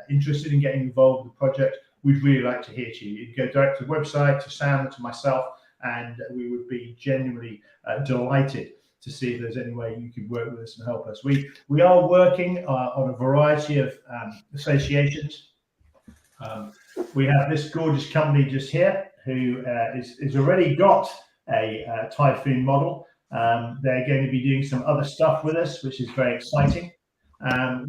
interested in getting involved with the project, we'd really like to hear to you. You can go direct to the website, to Sam, and to myself, and we would be genuinely delighted to see if there's any way you could work with us and help us. We are working on a variety of associations. We have this gorgeous company just here who is already got a Typhoon model. They're going to be doing some other stuff with us, which is very exciting.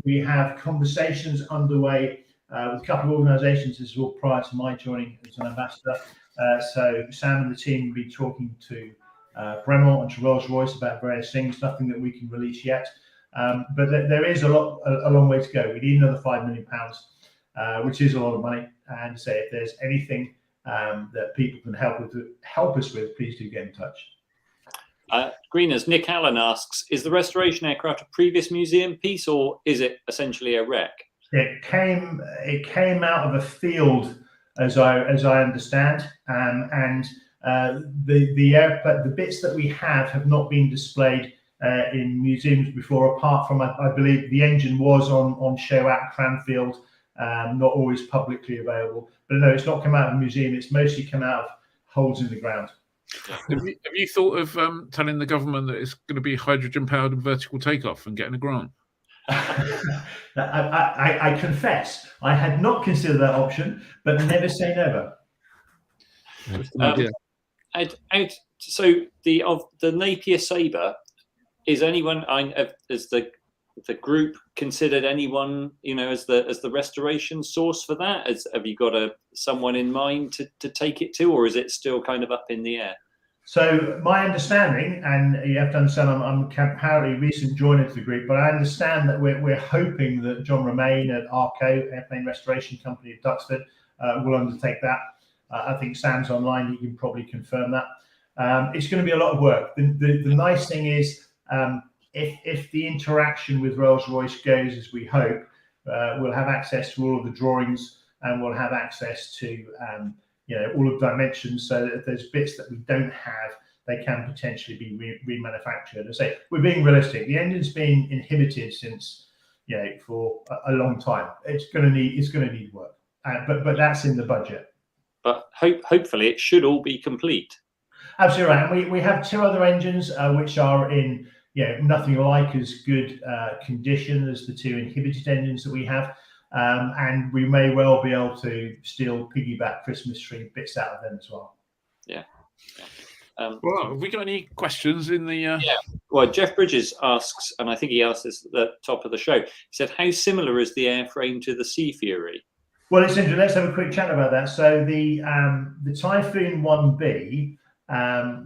We have conversations underway with a couple of organisations. This is all prior to my joining as an ambassador. So Sam and the team will be talking to Bremel and to Rolls-Royce about various things, nothing that we can release yet. But there is a long way to go. We need another £5 million, which is a lot of money. And say if there's anything that people can help us with, please do get in touch. Greeners, Nick Allen asks, is the restoration aircraft a previous museum piece, or is it essentially a wreck? It came out of a field, as I understand, and the bits that we have not been displayed in museums before, apart from I believe the engine was on show at Cranfield, not always publicly available. But no, it's not come out of a museum. It's mostly come out of holes in the ground. Have you thought of telling the government that it's going to be hydrogen-powered and vertical takeoff and getting a grant? I confess, I had not considered that option, but never say never. So the Napier Sabre, is anyone? Has the group considered anyone, as the restoration source for that? Have you got someone in mind to take it to, or is it still kind of up in the air? So my understanding, and you have to understand, I'm apparently a recent joiner to the group, but I understand that we're hoping that John Romain at ARCO, Airplane Restoration Company at Duxford, will undertake that. I think Sam's online; he can probably confirm that. It's going to be a lot of work. The nice thing is, if the interaction with Rolls-Royce goes as we hope, we'll have access to all of the drawings, and we'll have access to all of the dimensions, so that if there's bits that we don't have, they can potentially be remanufactured. I say we're being realistic. The engine's been inhibited since for a long time. It's going to need work, but that's in the budget. But hopefully it should all be complete. Absolutely right. And we have 2 other engines which are in nothing like as good condition as the 2 inhibited engines that we have. And we may well be able to still piggyback Christmas tree bits out of them as well. Yeah. Well, have we got any questions in the? Yeah. Well, Jeff Bridges asks, and I think he asked this at the top of the show. He said, "How similar is the airframe to the Sea Fury?" Well, it's interesting. Let's have a quick chat about that. So the Typhoon 1B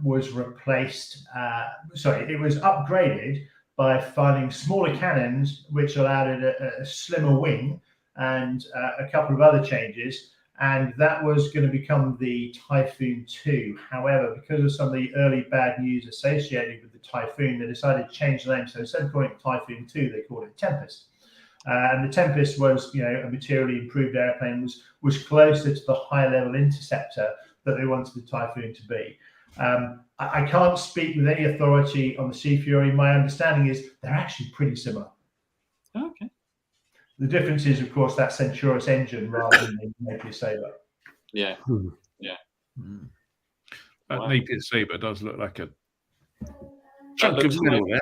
was replaced. It was upgraded by finding smaller cannons, which allowed it a slimmer wing, and a couple of other changes. and that was going to become the Typhoon 2. However, because of some of the early bad news associated with the Typhoon, they decided to change the name. So instead of calling it Typhoon 2, they called it Tempest. And the Tempest was, a materially improved airplane, was closer to the high-level interceptor that they wanted the Typhoon to be. I can't speak with any authority on the Sea Fury. My understanding is they're actually pretty similar. Okay. The difference is, of course, that Centaurus engine rather than the Napier Sabre. Yeah. Yeah. That Napier Sabre does look like a chunk of metal there.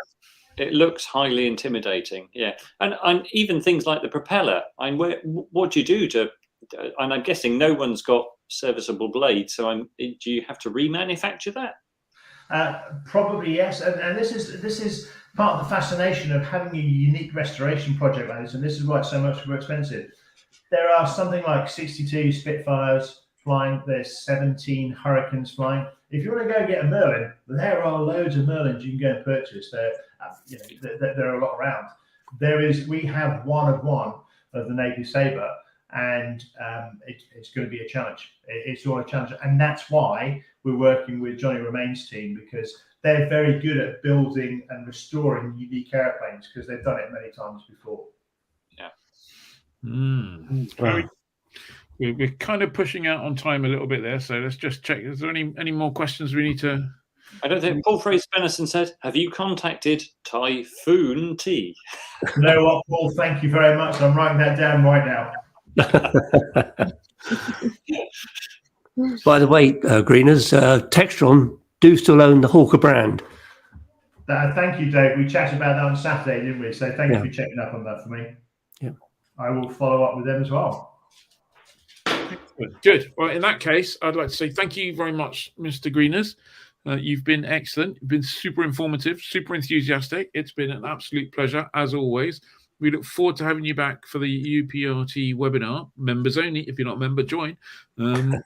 It looks highly intimidating, yeah. And even things like the propeller. What do you do to? And I'm guessing no one's got serviceable blades. So do you have to remanufacture that? Probably yes, and this is part of the fascination of having a unique restoration project like this, and this is why it's so much more expensive. There are something like 62 Spitfires flying. There's 17 Hurricanes flying. If you want to go get a Merlin, there are loads of Merlins you can go and purchase. There are a lot around. We have one of the Napier Sabre, and it's going to be a challenge. It's all a challenge, and that's why we're working with Johnny Romain's team, because they're very good at building and restoring unique airplanes, because they've done it many times before. Yeah. We're kind of pushing out on time a little bit there, so let's just check. Is there any more questions we need to? I don't think. Paul Fraser-Benison said, "Have you contacted Typhoon T?" You know what, Paul? Thank you very much. I'm writing that down right now. By the way, Greeners, Textron do still own the Hawker brand. Thank you, Dave. We chatted about that on Saturday, didn't we? So thank you for checking up on that for me. Yeah. I will follow up with them as well. Good. Well, in that case, I'd like to say thank you very much, Mr. Greeners. You've been excellent. You've been super informative, super enthusiastic. It's been an absolute pleasure, as always. We look forward to having you back for the UPRT webinar. Members only. If you're not a member, join. And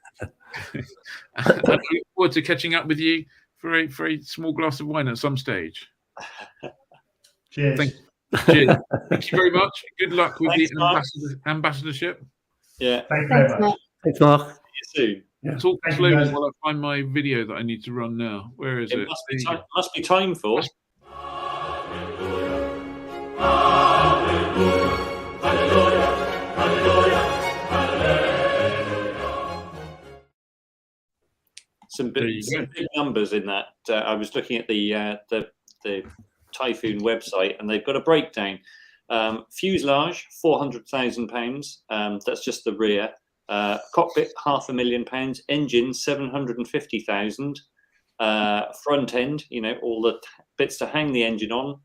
I look forward to catching up with you for a small glass of wine at some stage. Cheers. Cheers. Thank you very much. Good luck with the ambassadorship. Yeah. Thanks very much. Thanks, Mark. See you soon. Yeah. Talk slowly while I find my video that I need to run now. Where is it? Must be time for. Some big numbers in that. I was looking at the Typhoon website, and they've got a breakdown. Fuselage, £400,000. That's just the rear. Cockpit, £500,000. Engine, £750,000. Front end, all the bits to hang the engine on,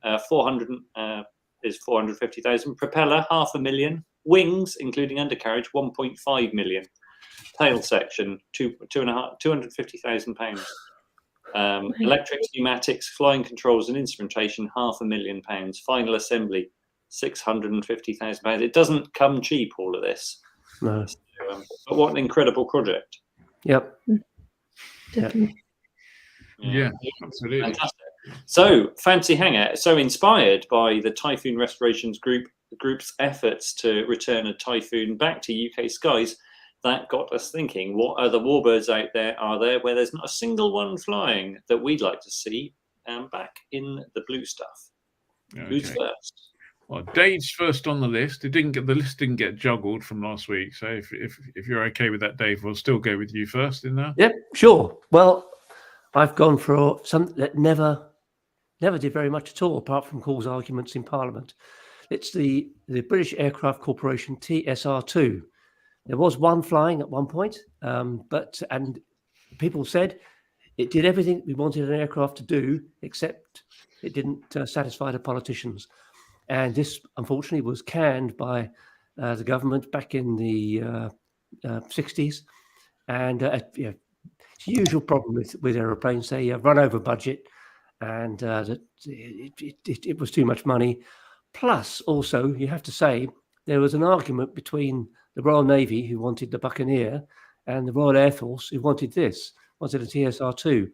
is £450,000. Propeller, £500,000. Wings, including undercarriage, £1.5 million. Tail section, £250,000. Electrics, pneumatics, flying controls and instrumentation, £500,000. Final assembly, £650,000. It doesn't come cheap, all of this. No. So, but what an incredible project. Yep. Definitely. Yeah, absolutely. Fantastic. So, fancy hangout. So inspired by the Typhoon Restorations group's efforts to return a Typhoon back to UK skies, that got us thinking, what other warbirds out there are there where there's not a single one flying that we'd like to see back in the blue stuff? Okay. Who's first? Well, Dave's first on the list. The list didn't get juggled from last week. So if you're okay with that, Dave, we'll still go with you first in there. Yep, sure. Well, I've gone for something that never did very much at all, apart from cause arguments in Parliament. It's the British Aircraft Corporation TSR-2. There was one flying at one point, and people said it did everything we wanted an aircraft to do, except it didn't satisfy the politicians. And this, unfortunately, was canned by the government back in the 60s. And it's the usual problem with aeroplanes. They run over budget, and it was too much money. Plus, also, you have to say, there was an argument between the Royal Navy, who wanted the Buccaneer, and the Royal Air Force, who wanted a TSR-2.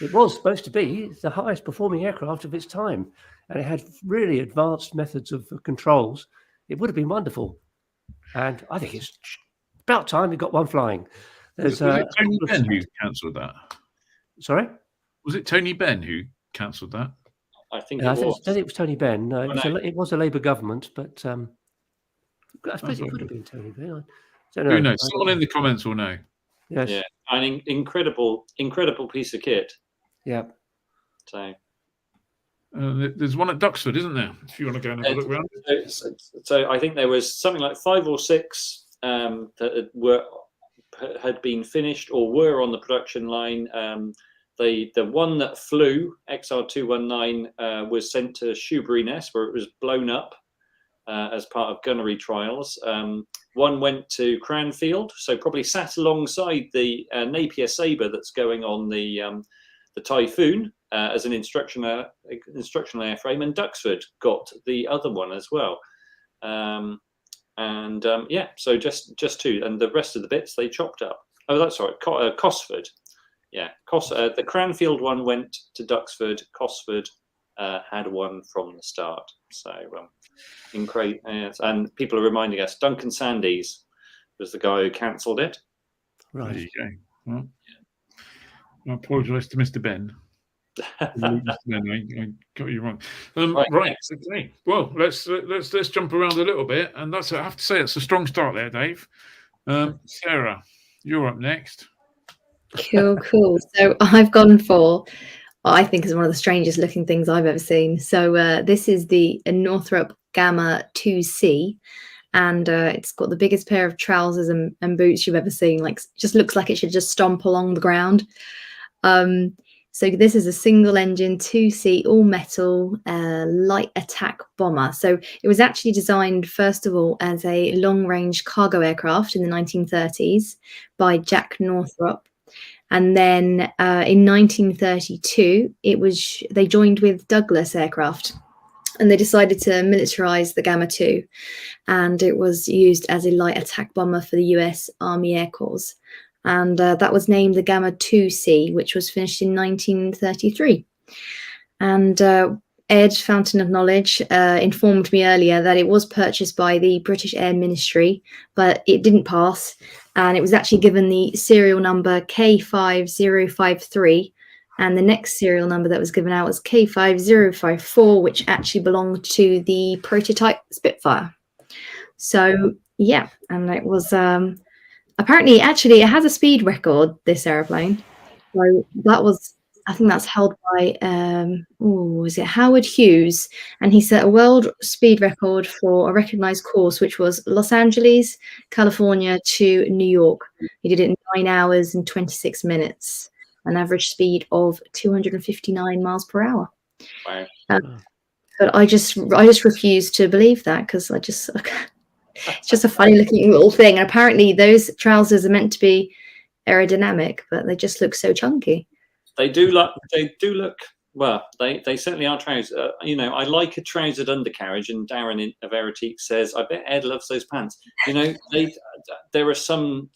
It was supposed to be the highest performing aircraft of its time, and it had really advanced methods of controls. It would have been wonderful. And I think it's about time we got one flying. Was it Tony Benn who cancelled that? Sorry? Was it Tony Benn who cancelled that? I think I it was. think it was Tony Benn. It was a Labour government, but I suppose it could have been Tony Benn. I don't know. Who knows? Someone in the comments will know. Yes. Yeah, an incredible piece of kit. Yeah. So there's one at Duxford, isn't there? If you want to go and have a look around. So I think there was something like 5 or 6 that had been finished or were on the production line. The one that flew, XR219, was sent to Shoeburyness, where it was blown up as part of gunnery trials. One went to Cranfield, so probably sat alongside the Napier Sabre that's going on the Typhoon as an instructional airframe, and Duxford got the other one as well. So just 2, and the rest of the bits they chopped up. Oh, that's right, Cosford. Yeah, the Cranfield one went to Duxford. Cosford had one from the start. So, and people are reminding us, Duncan Sandys was the guy who cancelled it. Right. There you go. Well, I apologise to Mr. Ben. Mr. Ben, I got you wrong. Right. Okay. Well, let's jump around a little bit, and I have to say it's a strong start there, Dave. Sarah, you're up next. Cool. So I've gone for what I think is one of the strangest looking things I've ever seen. So this is the Northrop Gamma 2C, and it's got the biggest pair of trousers and boots you've ever seen. Like, just looks like it should just stomp along the ground. So this is a single engine 2C all metal light attack bomber. So it was actually designed first of all as a long range cargo aircraft in the 1930s by Jack Northrop. And then in 1932, they joined with Douglas Aircraft, and they decided to militarize the Gamma 2, and it was used as a light attack bomber for the US Army Air Corps. And that was named the Gamma 2C, which was finished in 1933. And Ed, Fountain of Knowledge, informed me earlier that it was purchased by the British Air Ministry, but it didn't pass. And it was actually given the serial number K5053. And the next serial number that was given out was K5054, which actually belonged to the prototype Spitfire. So, yeah, and it was apparently, actually, it has a speed record, this aeroplane. So that was, I think that's held by, was it Howard Hughes? And he set a world speed record for a recognized course, which was Los Angeles, California to New York. He did it in 9 hours and 26 minutes, an average speed of 259 miles per hour. Wow. But I just refuse to believe that, because it's just a funny looking little thing. And apparently those trousers are meant to be aerodynamic, but they just look so chunky. They do look. Well, they certainly are trousers. I like a trousered undercarriage, and Darren in Averitique says, "I bet Ed loves those pants." There are some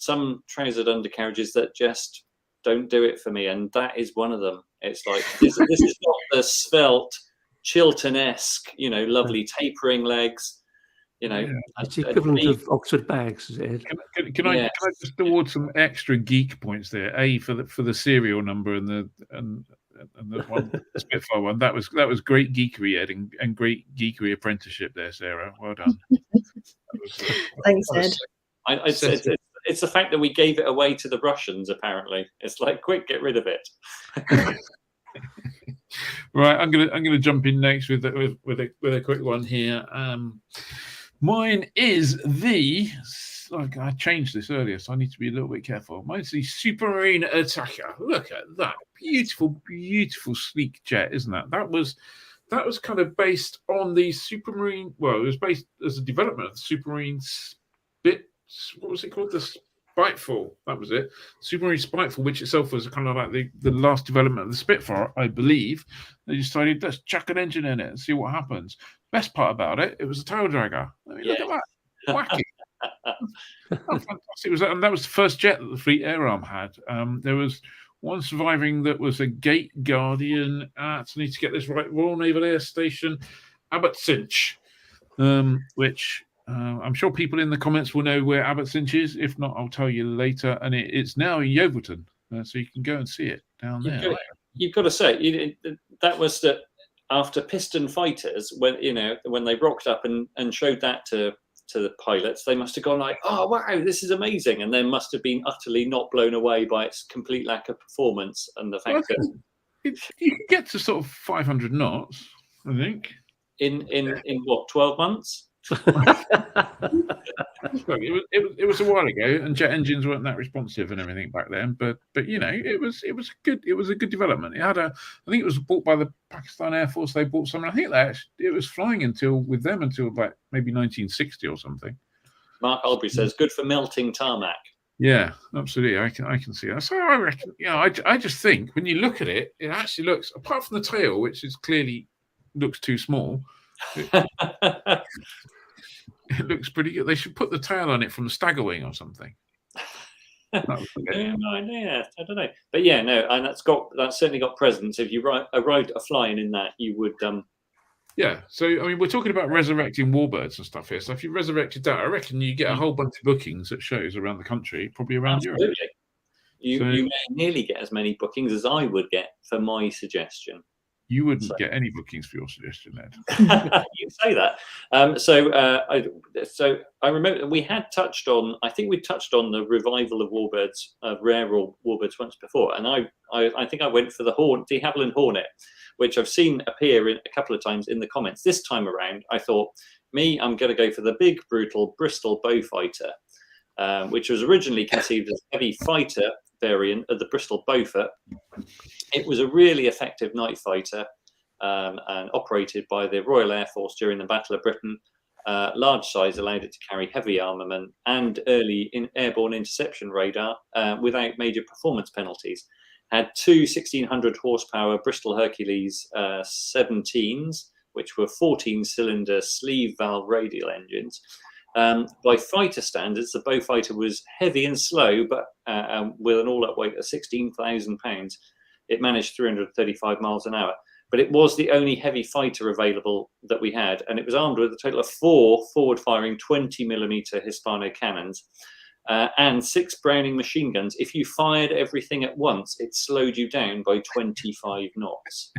trousered undercarriages that just don't do it for me, and that is one of them. It's like this is not the svelte Chiltern-esque, lovely tapering legs. It's the equivalent of Oxford bags, is it? Can I just award some extra geek points there? For the serial number and the one the Spitfire one. That was great geekery, Ed, and great geekery apprenticeship there, Sarah. Well done. Thanks, Ed. It's the fact that we gave it away to the Russians. Apparently, it's like, quick, get rid of it. Right, I'm gonna jump in next with a quick one here. Mine is I changed this earlier, so I need to be a little bit careful. Mine's the Supermarine Attacker. Look at that. Beautiful, beautiful, sleek jet, isn't that? That was kind of based on the Supermarine. Well, it was based as a development of the Supermarine what was it called? The Spiteful. That was it. Supermarine Spiteful, which itself was kind of like the last development of the Spitfire, I believe. They decided, let's chuck an engine in it and see what happens. Best part about it was a tail dragger. I mean, look at that. Wacky. Oh, fantastic. And that was the first jet that the Fleet Air Arm had. There was one surviving that was a Gate Guardian at, I need to get this right, Royal Naval Air Station, Abbot Cinch, which I'm sure people in the comments will know where Abbotssinch is. If not, I'll tell you later. And it's now in Yeovilton, so you can go and see it down there. You've got to say that was after Piston Fighters, when they rocked up and showed that to the pilots, they must have gone like, "Oh wow, this is amazing," and then must have been utterly not blown away by its complete lack of performance and the fact that you can get to sort of 500 knots, I think. In what, 12 months? It was a while ago, and jet engines weren't that responsive and everything back then. But it was a good development. It had I think it was bought by the Pakistan Air Force. They bought something. I think it was flying until like maybe 1960 or something. Mark Albury says, "Good for melting tarmac." Yeah, absolutely. I can see that. So I reckon, I just think when you look at it, it actually looks, apart from the tail, which is clearly looks too small. It looks pretty good. They should put the tail on it from the stagger wing or something. Yeah, I don't know, but yeah, no, and that's certainly got presence. If you arrived at flying in that, you would. Yeah, so I mean, we're talking about resurrecting warbirds and stuff here. So if you resurrected that, I reckon you get a whole bunch of bookings at shows around the country, probably around Europe. You may nearly get as many bookings as I would get for my suggestion. You wouldn't get any bookings for your suggestion, Ed. You say that. So I remember we had touched on. I think we touched on the revival of warbirds, rare warbirds once before, and I think I went for the de Havilland Hornet, which I've seen appear a couple of times in the comments. This time around, I thought, I'm going to go for the big, brutal Bristol Beaufighter, which was originally conceived as a heavy fighter variant of the Bristol Beaufort. It was a really effective night fighter and operated by the Royal Air Force during the Battle of Britain. Large size allowed it to carry heavy armament and early airborne interception radar without major performance penalties. Had two 1600 horsepower Bristol Hercules 17s, which were 14-cylinder sleeve valve radial engines. By fighter standards, the Beaufighter was heavy and slow, but with an all-up weight of 16,000 pounds, it managed 335 miles an hour. But it was the only heavy fighter available that we had, and it was armed with a total of 4 forward-firing 20mm Hispano cannons and 6 Browning machine guns. If you fired everything at once, it slowed you down by 25 knots.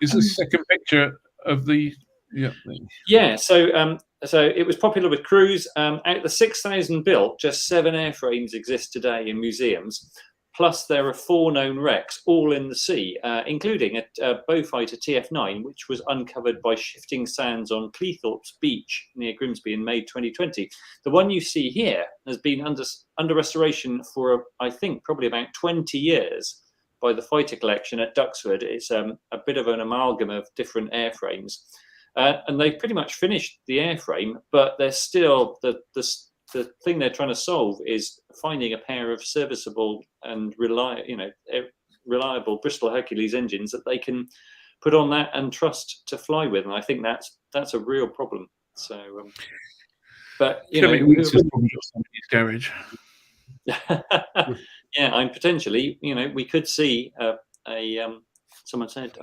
Is the second picture of the... Yeah, so it was popular with crews. Out of the 6,000 built, just 7 airframes exist today in museums. Plus, there are 4 known wrecks, all in the sea, including a Beaufighter TF9, which was uncovered by shifting sands on Cleethorpes Beach near Grimsby in May 2020. The one you see here has been under restoration for, I think, probably about 20 years by the Fighter Collection at Duxford. It's a bit of an amalgam of different airframes. And they've pretty much finished the airframe, but they're still the thing they're trying to solve is finding a pair of serviceable and reliable Bristol Hercules engines that they can put on that and trust to fly with. And I think that's a real problem. So, but weeks has probably got somebody's garage. Yeah, and potentially, we could see someone said,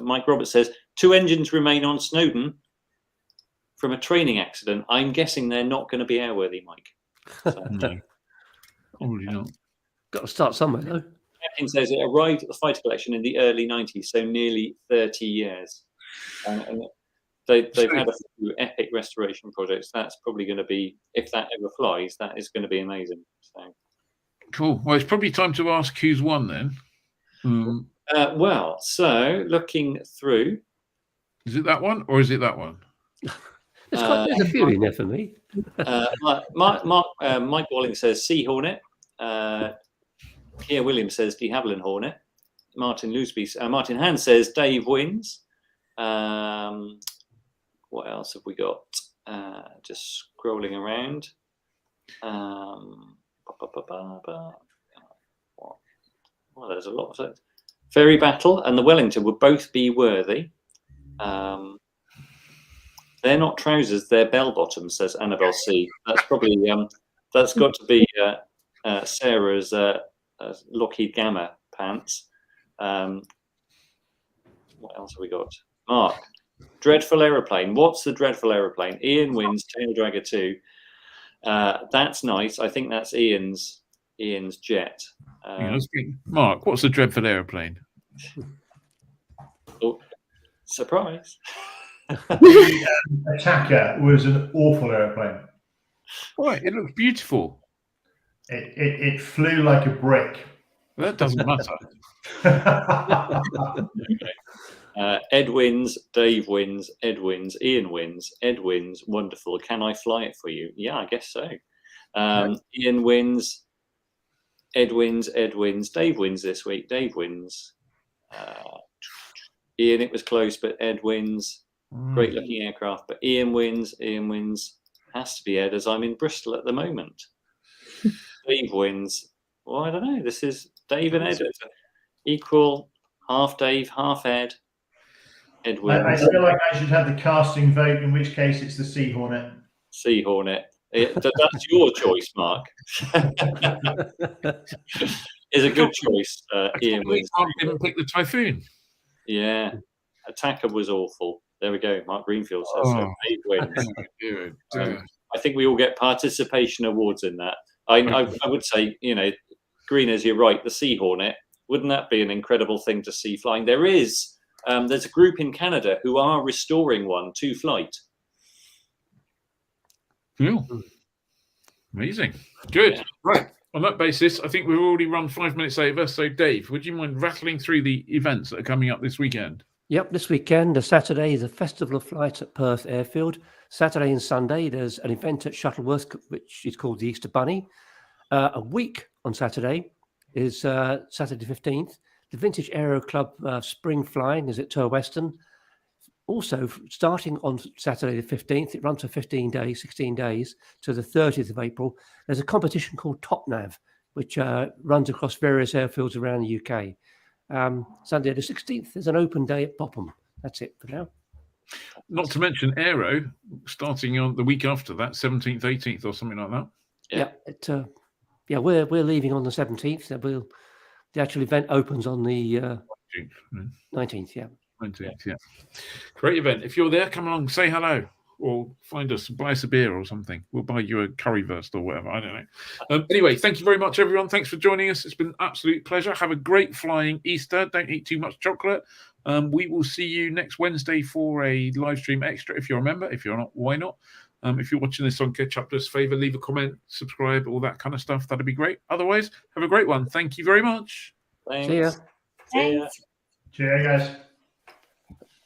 Mike Roberts says 2 engines remain on Snowdon from a training accident. I'm guessing they're not going to be airworthy, Mike. So, no, probably not. Got to start somewhere, though. Captain says it arrived at the Fighter Collection in the early 90s, so nearly 30 years. And they've had a few epic restoration projects. That's probably going to be, if that ever flies, that is going to be amazing. So. Cool. Well, it's probably time to ask who's won then. So looking through. Is it that one or is it that one? There's a few in there for me. Mike Walling says Sea Hornet. Pierre Williams says de Havilland Hornet. Martin Hand says Dave wins. What else have we got? Just scrolling around. Well, there's a lot of it. Ferry Battle and the Wellington would both be worthy. They're not trousers, they're bell bottoms, says Annabelle C. That's probably that's got to be Sarah's Lockheed Gamma pants. What else have we got? Mark, Dreadful Aeroplane. What's the Dreadful Aeroplane? Ian wins Tail Dragger 2. That's nice. I think that's Ian's jet. Mark, what's the Dreadful Aeroplane? Oh, surprise. The Attacker was an awful aeroplane. Right, it looks beautiful. It flew like a brick. That doesn't matter. Ed wins, Dave wins, Ed wins, Ian wins, Ed wins. Wonderful. Can I fly it for you? Yeah, I guess so. Ian wins, Ed wins, Ed wins, Dave wins this week. Dave wins. Ian, it was close, but Ed wins. Great looking aircraft, but Ian wins. Ian wins. Has to be Ed, as I'm in Bristol at the moment. Dave wins. Well, I don't know. This is Dave and Ed equal. Half Dave, half Ed. Ed wins. I feel like I should have the casting vote, in which case it's the Sea Hornet. Sea Hornet. That's your choice, Mark. Is a good choice. Ian wins. I didn't pick the Typhoon. Yeah. Attacker was awful. There we go. Mark Greenfield says so. Dave wins. I think we all get participation awards in that. I would say, Greeners, you're right. The Sea Hornet. Wouldn't that be an incredible thing to see flying? There's a group in Canada who are restoring one to flight. Yeah. Amazing. Good. Right. On that basis, I think we've already run 5 minutes over. So, Dave, would you mind rattling through the events that are coming up this weekend? Yep, this weekend, Saturday is a Festival of Flight at Perth Airfield. Saturday and Sunday, there's an event at Shuttleworth, which is called the Easter Bunny. A week on Saturday is Saturday 15th. The Vintage Aero Club Spring Flying is at Tour Western. Also, starting on Saturday the 15th, it runs for 16 days, to the 30th of April. There's a competition called Top Nav, which runs across various airfields around the UK. Sunday the 16th, there's an open day at Popham. That's it for now. Not to mention Aero, starting on the week after that, 17th, 18th, or something like that. Yeah, we're leaving on the 17th. The actual event opens on the 19th. Yeah. 19th, yeah. Great event. If you're there, come along, say hello, or find us, buy us a beer or something. We'll buy you a currywurst or whatever. I don't know. Anyway, thank you very much, everyone. Thanks for joining us. It's been an absolute pleasure. Have a great flying Easter. Don't eat too much chocolate. We will see you next Wednesday for a live stream extra. If you're a member, if you're not, why not? If you're watching this on Catch Up, just favor, leave a comment, subscribe, all that kind of stuff. That'd be great. Otherwise, have a great one. Thank you very much. Thanks. See ya. See ya. Cheers, guys.